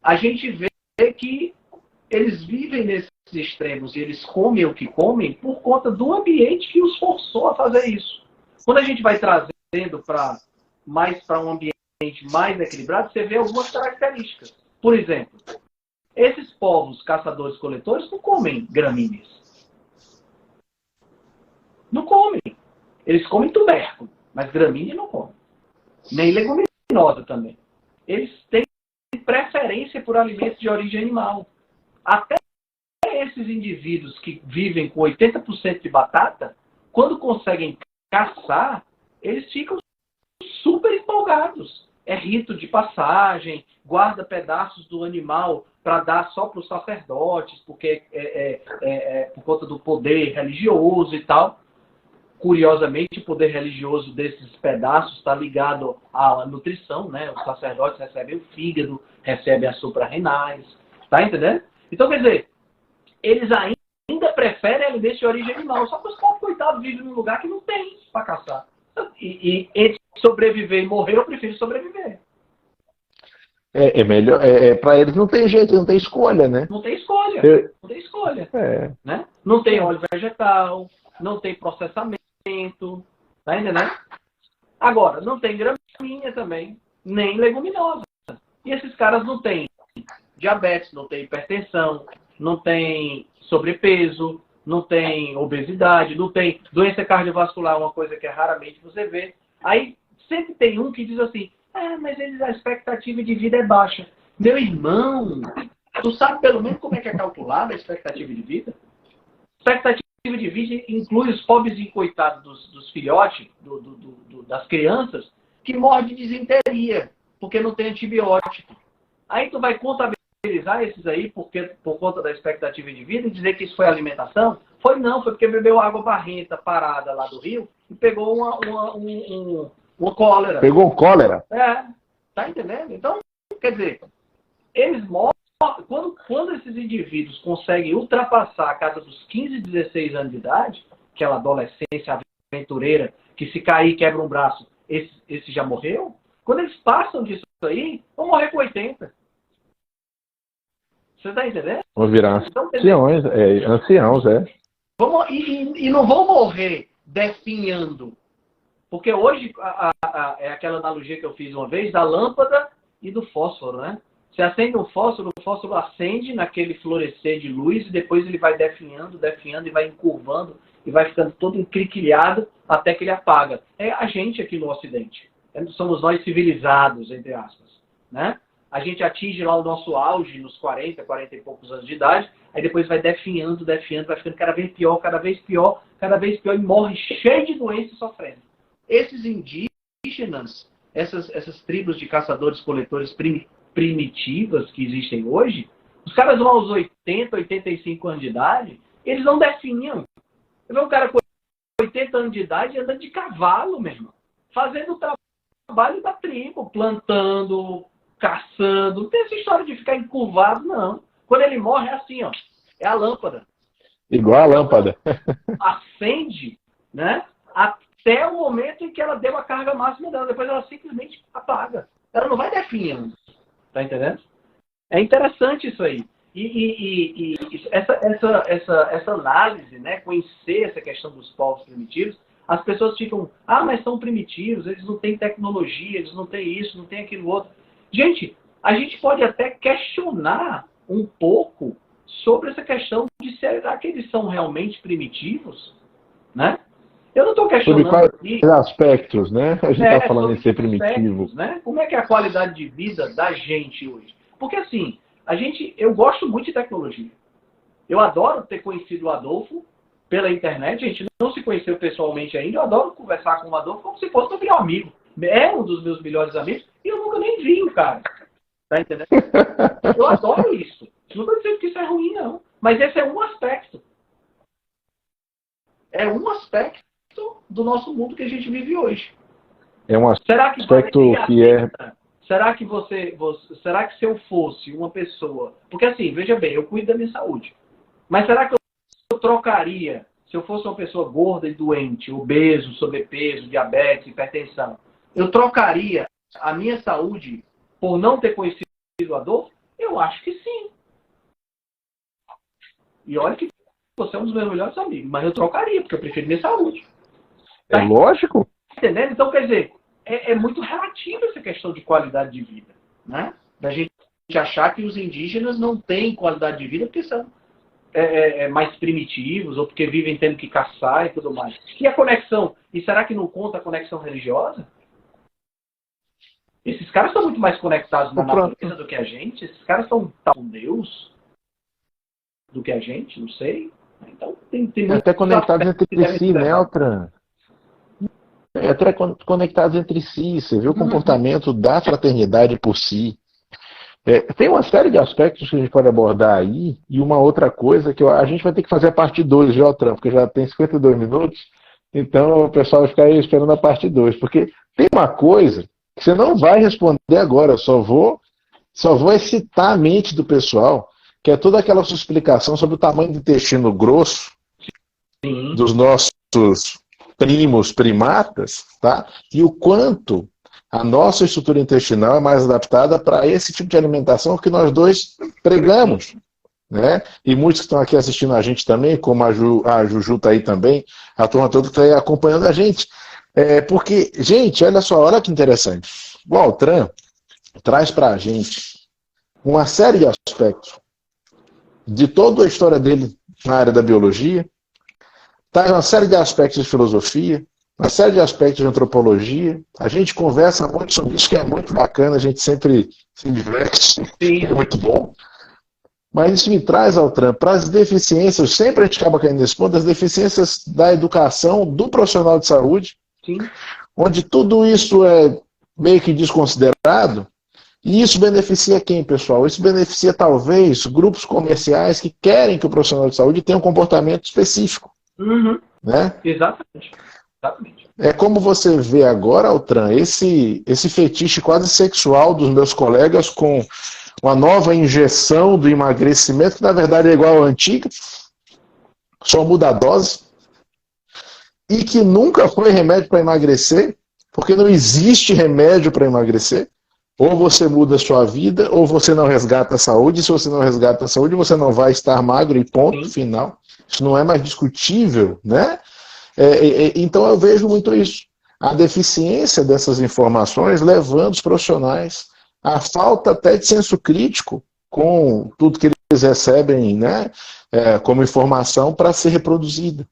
a gente vê que eles vivem nesses extremos e eles comem o que comem por conta do ambiente que os forçou a fazer isso. Quando a gente vai trazendo mais para um ambiente mais equilibrado, você vê algumas características. Por exemplo, esses povos caçadores-coletores não comem gramíneas. Não comem. Eles comem tubérculo, mas gramínea não comem. Nem leguminosa também. Eles têm preferência por alimentos de origem animal. Até esses indivíduos que vivem com 80% de batata, quando conseguem caçar, eles ficam super empolgados. É rito de passagem, guarda pedaços do animal para dar só para os sacerdotes, porque por conta do poder religioso e tal. Curiosamente, o poder religioso desses pedaços está ligado à nutrição, né? Os sacerdotes recebem o fígado, recebem as suprarrenais. Tá entendendo? Então, quer dizer, eles ainda preferem alimentos de origem animal. Só que os pobres coitados vivem num lugar que não tem para caçar. E entre sobreviver e morrer, eu prefiro sobreviver. É melhor. Para eles não tem jeito, não tem escolha, né? Não tem escolha. Não tem escolha. Né? Não tem óleo vegetal, não tem processamento. Tá entendendo? Agora, não tem gramínea também, nem leguminosa. E esses caras não têm diabetes, não tem hipertensão, não tem sobrepeso, não tem obesidade, não tem doença cardiovascular, uma coisa que raramente você vê. Aí sempre tem um que diz assim, mas a expectativa de vida é baixa. Meu irmão, tu sabe pelo menos como é que é calculada a expectativa de vida? Expectativa de vida inclui os pobres e coitados dos filhotes, das crianças, que morrem de disenteria, porque não tem antibiótico. Aí tu vai contabilizar esses aí por conta da expectativa de vida e dizer que isso foi alimentação? Foi não, foi porque bebeu água barrenta parada lá do rio e pegou uma cólera. Pegou cólera? Tá entendendo? Então, quer dizer, eles morrem. Quando esses indivíduos conseguem ultrapassar a casa dos 15, 16 anos de idade, aquela adolescência aventureira, que se cair quebra um braço, esse já morreu, quando eles passam disso aí, vão morrer com 80. Você está entendendo? Vão virar então, anciãos, E não vão morrer definhando. Porque hoje, é aquela analogia que eu fiz uma vez, da lâmpada e do fósforo, né? Você acende um fósforo, o fósforo acende naquele florescer de luz e depois ele vai definhando e vai encurvando e vai ficando todo encriquilhado até que ele apaga. É a gente aqui no Ocidente. Somos nós civilizados, entre aspas. Né? A gente atinge lá o nosso auge nos 40 e poucos anos de idade, aí depois vai definhando, vai ficando cada vez pior e morre cheio de doenças e sofrendo. Esses indígenas, essas tribos de caçadores-coletores primitivas que existem hoje, os caras vão aos 80, 85 anos de idade, eles não definham. Eu vejo um cara com 80 anos de idade andando de cavalo, meu irmão, fazendo o trabalho da tribo, plantando, caçando. Não tem essa história de ficar encurvado, não. Quando ele morre é assim, ó, é a lâmpada. Igual a lâmpada. Acende, né? Até o momento em que ela deu a carga máxima dela. Depois ela simplesmente apaga. Ela não vai definhando. Tá entendendo? É interessante isso aí. E essa análise, né, conhecer essa questão dos povos primitivos, as pessoas ficam, mas são primitivos, eles não têm tecnologia, eles não têm isso, não têm aquilo outro. Gente, a gente pode até questionar um pouco sobre essa questão de será que eles são realmente primitivos, né? Eu não estou questionando sobre quais aspectos, né? A gente está falando em ser primitivo. Aspectos, né? Como é que é a qualidade de vida da gente hoje? Porque assim, eu gosto muito de tecnologia. Eu adoro ter conhecido o Adolfo pela internet. A gente não se conheceu pessoalmente ainda. Eu adoro conversar com o Adolfo como se fosse meu amigo. É um dos meus melhores amigos e eu nunca nem vi o cara. Tá entendendo? Eu adoro isso. Não estou dizendo que isso é ruim, não. Mas esse é um aspecto. É um aspecto do nosso mundo que a gente vive hoje. É um aspecto Será que se eu fosse uma pessoa... Porque assim, veja bem, eu cuido da minha saúde. Mas será que eu trocaria, se eu fosse uma pessoa gorda e doente, obeso, sobrepeso, diabetes, hipertensão, eu trocaria a minha saúde por não ter conhecido a dor? Eu acho que sim. E olha que você é um dos meus melhores amigos, mas eu trocaria, porque eu prefiro minha saúde. É lógico. Entendendo? Então, quer dizer, é muito relativo essa questão de qualidade de vida, né? Da gente achar que os indígenas não têm qualidade de vida porque são mais primitivos ou porque vivem tendo que caçar e tudo mais. E a conexão? E será que não conta a conexão religiosa? Esses caras estão muito mais conectados na natureza do que a gente. Esses caras estão com Deus do que a gente, não sei. Então, tem até conectados entre si, né, Altran? Até conectados entre si. Você vê o comportamento da fraternidade por si. Tem uma série de aspectos que a gente pode abordar aí. E uma outra coisa que a gente vai ter que fazer a parte 2, já, Altran, porque já tem 52 minutos. Então o pessoal vai ficar aí esperando a parte 2. Porque tem uma coisa que você não vai responder agora. Eu só vou excitar a mente do pessoal, que é toda aquela sua explicação sobre o tamanho do intestino grosso dos nossos primos primatas, tá? E o quanto a nossa estrutura intestinal é mais adaptada para esse tipo de alimentação que nós dois pregamos, né? E muitos que estão aqui assistindo a gente também, como a Juju está aí também, a turma toda está aí acompanhando a gente. Porque, gente, olha só, olha que interessante. O Altran traz para a gente uma série de aspectos de toda a história dele na área da biologia, traz uma série de aspectos de filosofia, uma série de aspectos de antropologia. A gente conversa muito sobre isso, que é muito bacana, a gente sempre se diverte, é muito bom. Mas isso me traz, Altran, para as deficiências, sempre a gente acaba caindo nesse ponto, as deficiências da educação do profissional de saúde, Sim. onde tudo isso é meio que desconsiderado. E isso beneficia quem, pessoal? Isso beneficia, talvez, grupos comerciais que querem que o profissional de saúde tenha um comportamento específico. Uhum. Né? Exatamente. É como você vê agora, Altran, esse fetiche quase sexual dos meus colegas com uma nova injeção do emagrecimento, que na verdade é igual à antiga, só muda a dose, e que nunca foi remédio para emagrecer, porque não existe remédio para emagrecer. Ou você muda a sua vida, ou você não resgata a saúde. Se você não resgata a saúde, você não vai estar magro e ponto final. Isso não é mais discutível, né? Então eu vejo muito isso. A deficiência dessas informações levando os profissionais à falta até de senso crítico com tudo que eles recebem, né, como informação para ser reproduzida.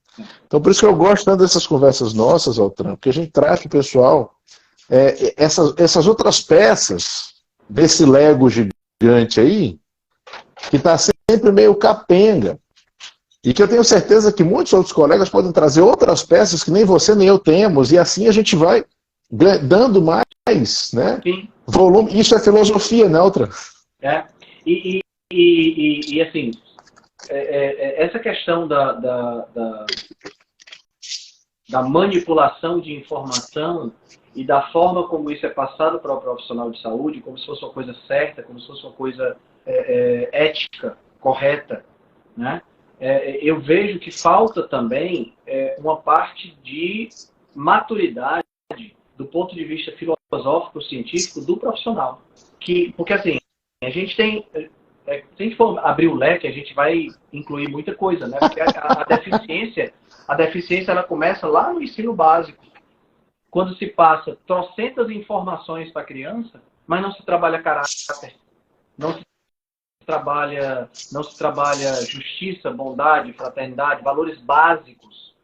Então por isso que eu gosto tanto dessas conversas nossas, Altran, porque a gente traz para o pessoal essas outras peças desse Lego gigante aí, que está sempre meio capenga. E que eu tenho certeza que muitos outros colegas podem trazer outras peças que nem você nem eu temos, e assim a gente vai dando mais, né, volume. Isso é filosofia, né, Altran? E assim, essa questão da manipulação de informação e da forma como isso é passado para o profissional de saúde, como se fosse uma coisa certa, como se fosse uma coisa ética, correta, né? Eu vejo que falta também uma parte de maturidade do ponto de vista filosófico, científico do profissional. Porque assim, a gente tem... se a gente for abrir o leque, a gente vai incluir muita coisa, né? Porque a deficiência ela começa lá no ensino básico, quando se passa trocentas informações para a criança, mas não se trabalha caráter, não se trabalha justiça, bondade, fraternidade, valores básicos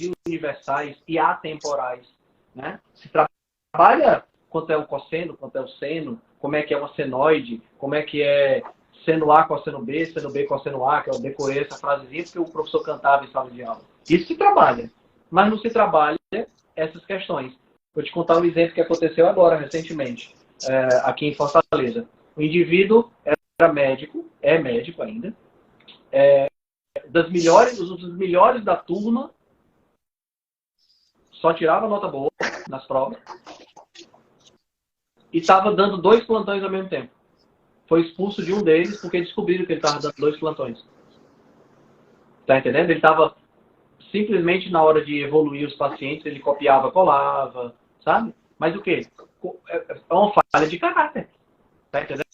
e universais e atemporais, né? Se trabalha quanto é o cosseno, quanto é o seno, como é que é uma senoide, como é que é seno A, cosseno B cosseno A, que eu decorei essa frasezinha porque o professor cantava em sala de aula. Isso se trabalha, mas não se trabalha essas questões. Vou te contar um exemplo que aconteceu agora, recentemente, aqui em Fortaleza. O indivíduo era médico, é médico ainda, dos melhores da turma, só tirava nota boa nas provas, e estava dando 2 plantões ao mesmo tempo. Foi expulso de um deles porque descobriram que ele estava dando 2 plantões. Tá entendendo? Ele estava simplesmente na hora de evoluir os pacientes, ele copiava, colava, sabe? Mas o quê? É uma falha de caráter. Tá entendendo?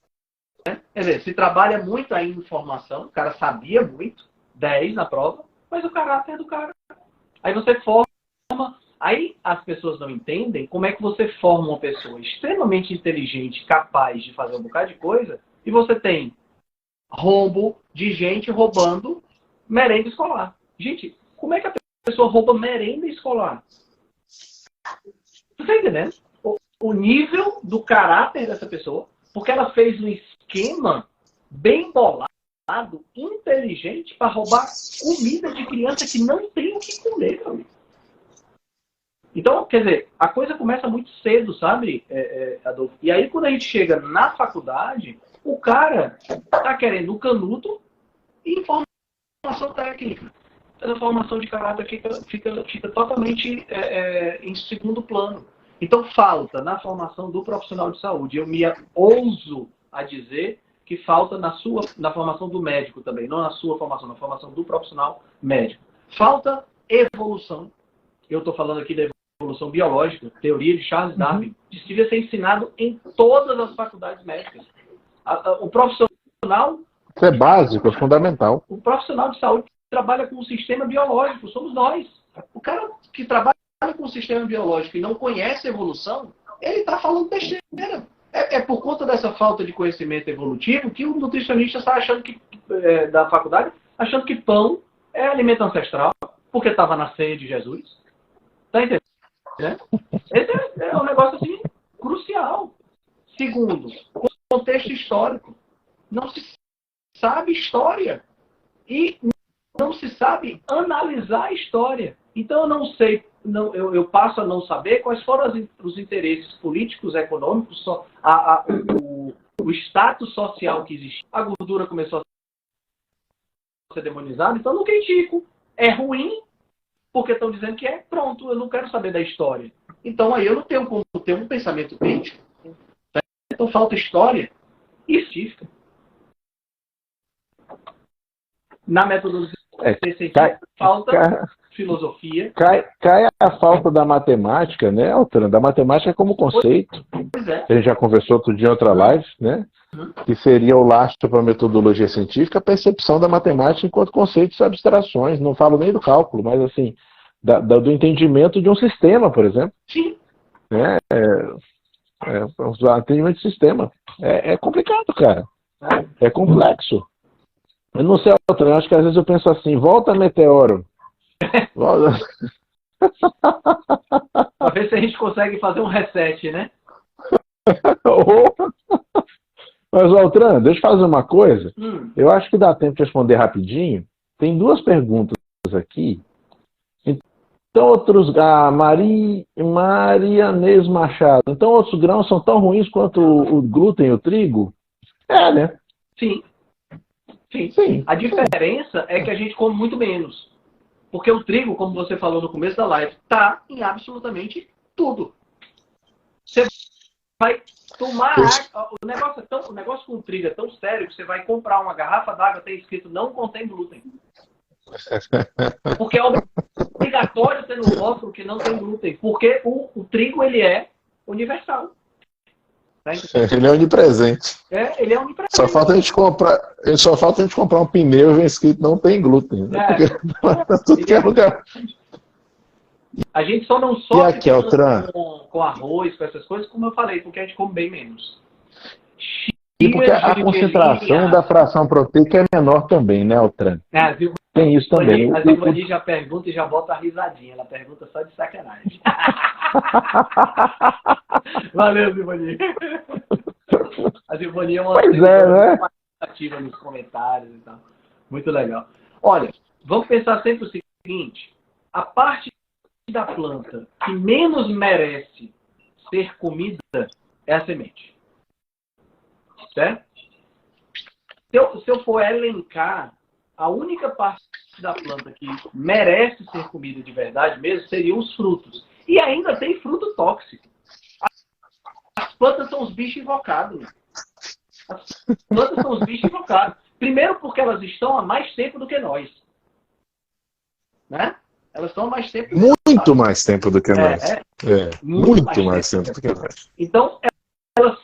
Quer dizer, se trabalha muito a informação, o cara sabia muito, 10 na prova, mas o caráter do cara. Aí você forma. Aí as pessoas não entendem como é que você forma uma pessoa extremamente inteligente, capaz de fazer um bocado de coisa, e você tem rombo de gente roubando merenda escolar. Gente, como é que a pessoa rouba merenda escolar? Você está entendendo? O nível do caráter dessa pessoa, porque ela fez um esquema bem bolado, inteligente, para roubar comida de criança que não tem o que comer, meu amigo. Então, quer dizer, a coisa começa muito cedo, sabe, Adolfo? E aí, quando a gente chega na faculdade, o cara tá querendo o canudo e informação técnica. A formação de caráter fica totalmente em segundo plano. Então, falta na formação do profissional de saúde. Eu me ouso a dizer que falta na formação do médico também, não na sua formação, na formação do profissional médico. Falta evolução. Eu estou falando aqui da evolução biológica, teoria de Charles Darwin. Isso devia ser ensinado em todas as faculdades médicas. O profissional... Isso é básico, é fundamental. O profissional de saúde trabalha com o sistema biológico, somos nós. O cara que trabalha com o sistema biológico e não conhece a evolução, ele está falando besteira. É por conta dessa falta de conhecimento evolutivo que o nutricionista está achando que, da faculdade, achando que pão é alimento ancestral. Porque estava na ceia de Jesus. Tá entendendo? Esse é um negócio assim crucial. Segundo, contexto histórico. Não se sabe história. E não se sabe analisar a história. Então eu não sei, eu passo a não saber quais foram os interesses políticos, econômicos, o status social que existia. A gordura começou a ser demonizada, então eu não critico. É ruim, porque estão dizendo que é pronto, eu não quero saber da história. Então aí eu não tenho como ter um pensamento crítico. Então falta história e científica. Na metodologia científica falta filosofia. Cai a falta da matemática, né, Altran? Da matemática como conceito. Pois é. A gente já conversou outro dia em outra live, né? Que seria o lastro para a metodologia científica, a percepção da matemática enquanto conceitos e abstrações. Não falo nem do cálculo, mas assim, do entendimento de um sistema, por exemplo. Sim. O entendimento de sistema. É complicado, cara. É complexo. Eu não sei, Altran, acho que às vezes eu penso assim, volta meteoro. Volta. Pra ver se a gente consegue fazer um reset, né? Mas, Altran, deixa eu fazer uma coisa. Eu acho que dá tempo de responder rapidinho. Tem duas perguntas aqui. Então, Marianês Machado. Então, outros grãos são tão ruins quanto o glúten e o trigo? Né? Sim. Sim. A diferença é que a gente come muito menos. Porque o trigo, como você falou no começo da live, está em absolutamente tudo. Você vai tomar água. O negócio com o trigo é tão sério que você vai comprar uma garrafa d'água, tem escrito não contém glúten. Porque é obrigatório ter no rótulo que não tem glúten. Porque o trigo, ele é universal. Ele é onipresente. Ele é onipresente. Só falta a gente comprar um pneu e vem escrito não tem glúten. Né? Porque tudo que é lugar. A gente só não sofre com arroz, com essas coisas, como eu falei, porque a gente come bem menos. E porque a concentração da fração proteica é menor também, né, Altran? Tem isso também. A Zilvani já pergunta e já bota a risadinha. Ela pergunta só de sacanagem. Valeu, Zilvani. A Zilvani é uma ativa nos comentários e tal. Muito legal. Olha, vamos pensar sempre o seguinte. A parte da planta que menos merece ser comida é a semente. Certo? Se eu for elencar, a única parte da planta que merece ser comida de verdade mesmo seriam os frutos. E ainda tem fruto tóxico. As plantas são os bichos invocados. As plantas são os bichos invocados. Primeiro porque elas estão há mais tempo do que nós. Né? Elas estão há mais tempo do que nós. Muito mais tempo do que nós. Muito mais tempo do que nós. Então,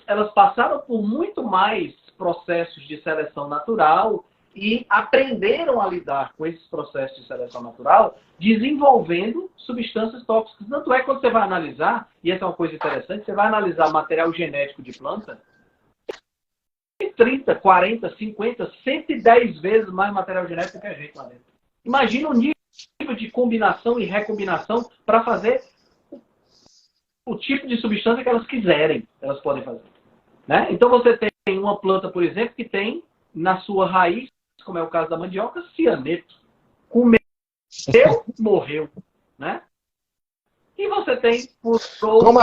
elas passaram por muito mais processos de seleção natural e aprenderam a lidar com esses processos de seleção natural, desenvolvendo substâncias tóxicas. Tanto é que quando você vai analisar, e essa é uma coisa interessante, você vai analisar material genético de planta, tem 30, 40, 50, 110 vezes mais material genético que a gente lá dentro. Imagina o nível de combinação e recombinação para fazer o tipo de substância que elas quiserem, elas podem fazer. Né? Então você tem uma planta, por exemplo, que tem na sua raiz, como é o caso da mandioca, cianeto. Comeu, morreu. Né? E você tem por outro como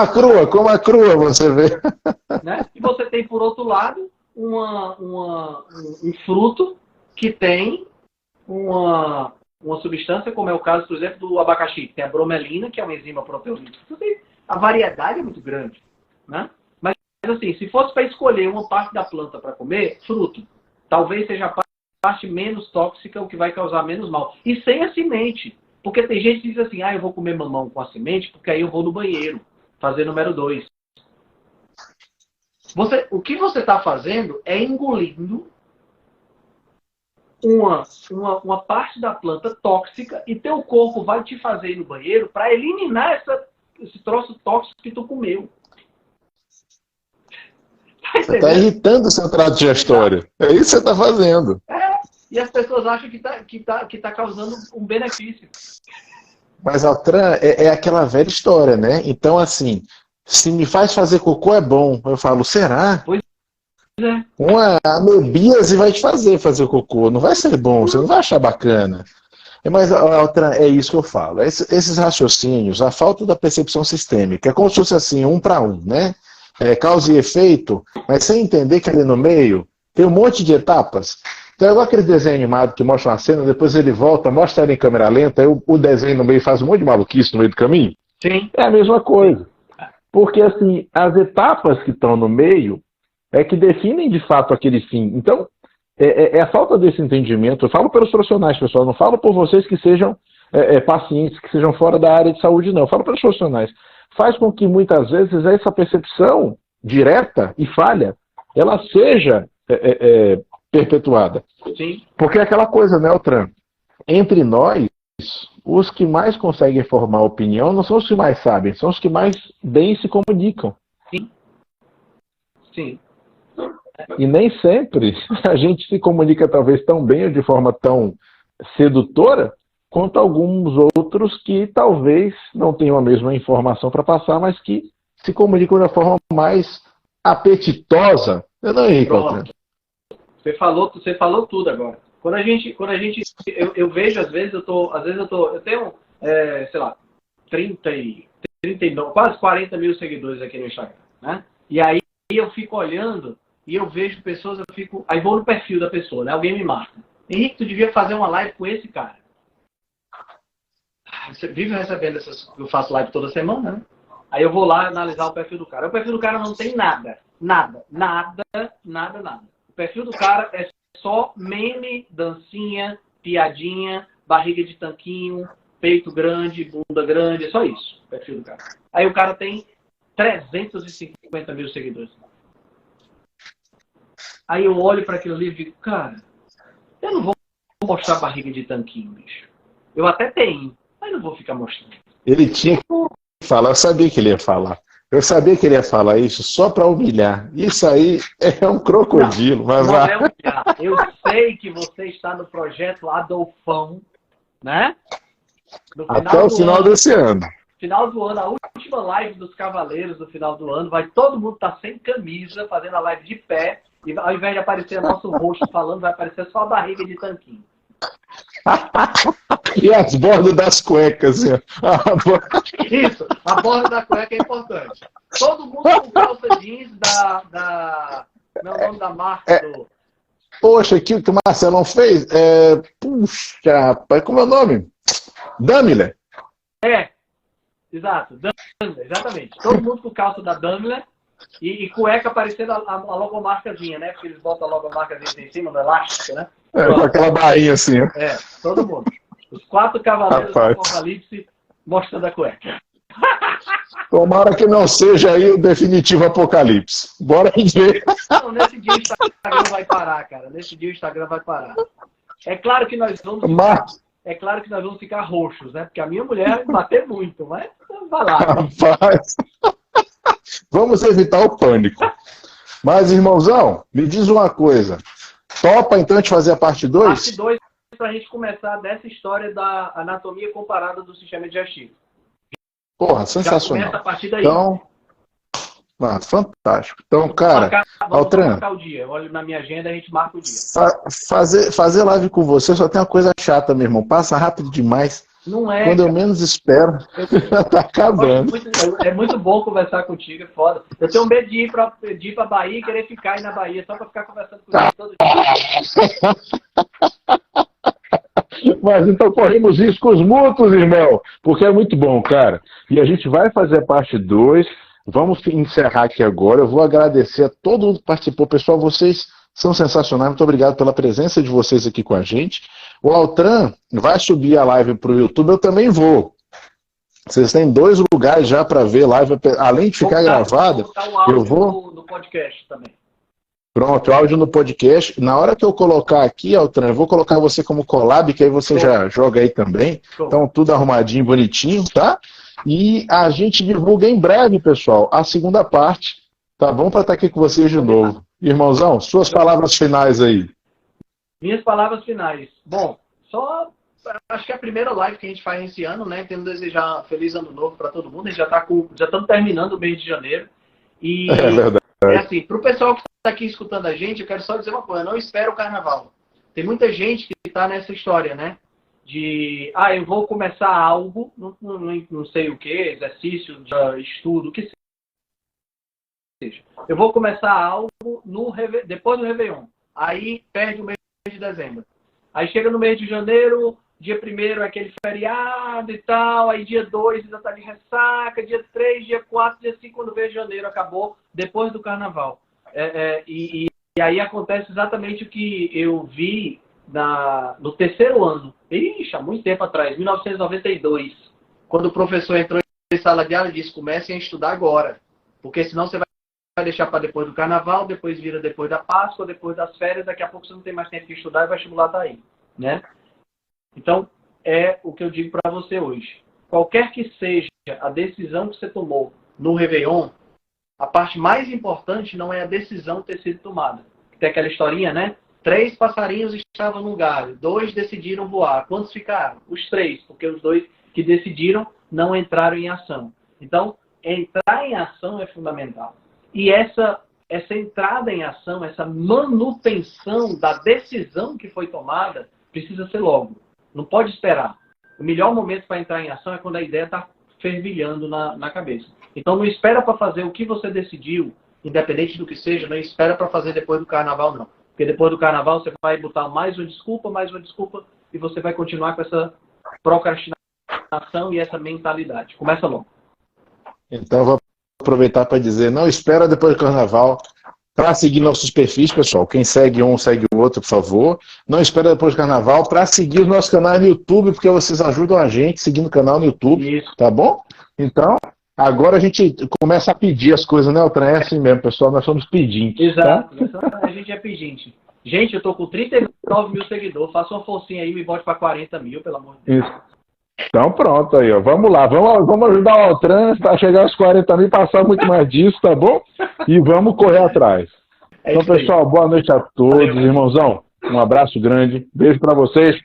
a crua, você vê. Né? E você tem, por outro lado, um fruto que tem uma substância, como é o caso, por exemplo, do abacaxi, que tem a bromelina, que é uma enzima proteolítica. A variedade é muito grande. Né? Mas, assim, se fosse para escolher uma parte da planta para comer, fruto, talvez seja a parte menos tóxica, o que vai causar menos mal. E sem a semente. Porque tem gente que diz assim, eu vou comer mamão com a semente, porque aí eu vou no banheiro fazer número 2. O que você está fazendo é engolindo uma parte da planta tóxica e teu corpo vai te fazer ir no banheiro para eliminar esse troço tóxico que tu comeu. Você está irritando o seu trato digestório. É isso que você está fazendo. e as pessoas acham que tá causando um benefício. Mas, Altran, é aquela velha história, né? Então, assim, se me faz fazer cocô é bom. Eu falo, será? Pois é. Uma amebíase vai te fazer cocô. Não vai ser bom, você não vai achar bacana. Mas, Altran, é isso que eu falo. Esses raciocínios, a falta da percepção sistêmica, é como se fosse assim, um para um, né? Causa e efeito, mas sem entender que ali no meio tem um monte de etapas. Então é igual aquele desenho animado que mostra uma cena, depois ele volta, mostra ela em câmera lenta, aí o desenho no meio faz um monte de maluquice no meio do caminho. Sim. É a mesma coisa. Porque, assim, as etapas que estão no meio é que definem de fato aquele fim. Então, é a falta desse entendimento. Eu falo pelos profissionais, pessoal, não falo por vocês que sejam pacientes, que sejam fora da área de saúde, não. Eu falo pelos profissionais. Faz com que muitas vezes essa percepção direta e falha, ela seja perpetuada. Sim. Porque é aquela coisa, né, Altran? Entre nós, os que mais conseguem formar opinião não são os que mais sabem, são os que mais bem se comunicam. Sim. Sim. E nem sempre a gente se comunica talvez tão bem ou de forma tão sedutora quanto alguns outros que talvez não tenham a mesma informação para passar, mas que se comunicam de uma forma mais apetitosa. Eu não, Henrique. Você falou tudo agora. Quando a gente eu vejo, às vezes eu tenho, sei lá, 39, quase 40 mil seguidores aqui no Instagram, né? E aí eu fico olhando e eu vejo pessoas, aí vou no perfil da pessoa, né? Alguém me marca. Henrique, tu devia fazer uma live com esse cara. Você vive recebendo eu faço live toda semana, né? Aí eu vou lá analisar o perfil do cara. O perfil do cara não tem nada. Nada. O perfil do cara é só meme, dancinha, piadinha, barriga de tanquinho, peito grande, bunda grande, é só isso, o perfil do cara. Aí o cara tem 350 mil seguidores. Aí eu olho para aquilo ali e digo, cara, eu não vou mostrar barriga de tanquinho, bicho. Eu até tenho, mas não vou ficar mostrando. Ele tinha que falar, eu sabia que ele ia falar. Eu sabia que ele ia falar isso só para humilhar. Isso aí é um crocodilo. Mas não é humilhar. Eu sei que você está no projeto Adolfão, né? Até o final desse ano. Final do ano, a última live dos Cavaleiros do final do ano, vai todo mundo estar sem camisa, fazendo a live de pé, e ao invés de aparecer nosso rosto falando, vai aparecer só a barriga de tanquinho. E as bordas das cuecas. Isso, a borda da cueca é importante. Todo mundo com calça jeans meu nome da marca do... Poxa, aquilo que o Marcelão fez, puxa, rapaz, como é o nome? Daimler. Exato, Daimler, exatamente. Todo mundo com calça da Daimler e cueca parecendo a logomarcazinha, né? Porque eles botam a logomarcazinha em cima do elástico, né? Com aquela barrinha assim. Todo mundo. Os 4 cavaleiros do Apocalipse mostrando a cueca. Tomara que não seja aí o definitivo apocalipse. Bora ver. Não, nesse dia o Instagram vai parar, cara. Nesse dia o Instagram vai parar. É claro que nós vamos ficar roxos, né? Porque a minha mulher vai bater muito, mas vai lá. Rapaz, vamos evitar o pânico. Mas, irmãozão, me diz uma coisa. Topa, então, de fazer a parte 2? Parte 2 para a gente começar dessa história da anatomia comparada do sistema digestivo. Porra, sensacional. Já começa a partir daí. Então, fantástico. Então, cara, Altran, marcar o dia. Eu olho na minha agenda e a gente marca o dia. Fazer live com você só tem uma coisa chata, meu irmão. Passa rápido demais. Não é. Quando eu menos espero, tá acabando. É muito bom conversar contigo, é foda. Eu tenho medo de ir pra Bahia e querer ficar aí na Bahia só pra ficar conversando contigo todo dia. Mas então corremos riscos mútuos, irmão, porque é muito bom, cara. E a gente vai fazer a parte 2. Vamos encerrar aqui agora. Eu vou agradecer a todo mundo que participou. Pessoal, vocês são sensacionais. Muito obrigado pela presença de vocês aqui com a gente. O Altran vai subir a live para o YouTube. Eu também vou. Vocês têm 2 lugares já para ver live. Além de ficar gravada, eu vou... no podcast também. Pronto, áudio no podcast. Na hora que eu colocar aqui, Altran, eu vou colocar você como collab, que aí você já joga aí também. Então, tudo arrumadinho, bonitinho, tá? E a gente divulga em breve, pessoal, a segunda parte. Tá bom? Para estar aqui com vocês de novo. Irmãozão, suas palavras finais aí. Minhas palavras finais. Bom, só acho que é a primeira live que a gente faz esse ano, né? Tendo desejar feliz ano novo para todo mundo. A gente já estamos terminando o mês de janeiro. E É verdade. assim, para o pessoal que está aqui escutando a gente, eu quero só dizer uma coisa: não espera o carnaval. Tem muita gente que está nessa história, né? De, eu vou começar algo, não sei o que, exercício, estudo, o que seja. Eu vou começar algo depois do Réveillon. Aí perde o mês de dezembro. Aí chega no mês de janeiro, dia 1º é aquele feriado e tal, aí dia 2 ainda tá de ressaca, dia 3, dia 4, dia 5, quando veio janeiro, acabou, depois do carnaval. E aí acontece exatamente o que eu vi no terceiro ano. Ixi, há muito tempo atrás, 1992, quando o professor entrou em sala de aula e disse: comecem a estudar agora, porque senão você vai deixar para depois do carnaval, depois vira depois da Páscoa, depois das férias, daqui a pouco você não tem mais tempo de estudar e o vestibular tá aí, né? Então, é o que eu digo para você hoje. Qualquer que seja a decisão que você tomou no Réveillon, a parte mais importante não é a decisão ter sido tomada. Tem aquela historinha, né? 3 passarinhos estavam num galho, 2 decidiram voar. Quantos ficaram? Os 3, porque os 2 que decidiram não entraram em ação. Então, entrar em ação é fundamental. E essa entrada em ação, essa manutenção da decisão que foi tomada, precisa ser logo. Não pode esperar. O melhor momento para entrar em ação é quando a ideia está fervilhando na cabeça. Então não espera para fazer o que você decidiu, independente do que seja, não espera para fazer depois do carnaval, não. Porque depois do carnaval você vai botar mais uma desculpa, e você vai continuar com essa procrastinação e essa mentalidade. Começa logo. Então, vou aproveitar para dizer, não espera depois do carnaval para seguir nossos perfis, pessoal. Quem segue um, segue o outro, por favor. Não espera depois do carnaval para seguir os nossos canais no YouTube, porque vocês ajudam a gente seguindo o canal no YouTube. Isso. Tá bom? Então, agora a gente começa a pedir as coisas, né, Altran? É assim mesmo, pessoal, nós somos pedintes. Exato. Tá? A gente é pedinte. Gente, eu tô com 39 mil seguidores. Faça uma forcinha aí e me bote para 40 mil, pelo amor de Deus. Isso. Então pronto aí, ó. Vamos lá, vamos ajudar o Altran para chegar aos 40 mil, passar muito mais disso, tá bom? E vamos correr atrás. Então, pessoal, boa noite a todos, irmãozão. Um abraço grande, beijo para vocês.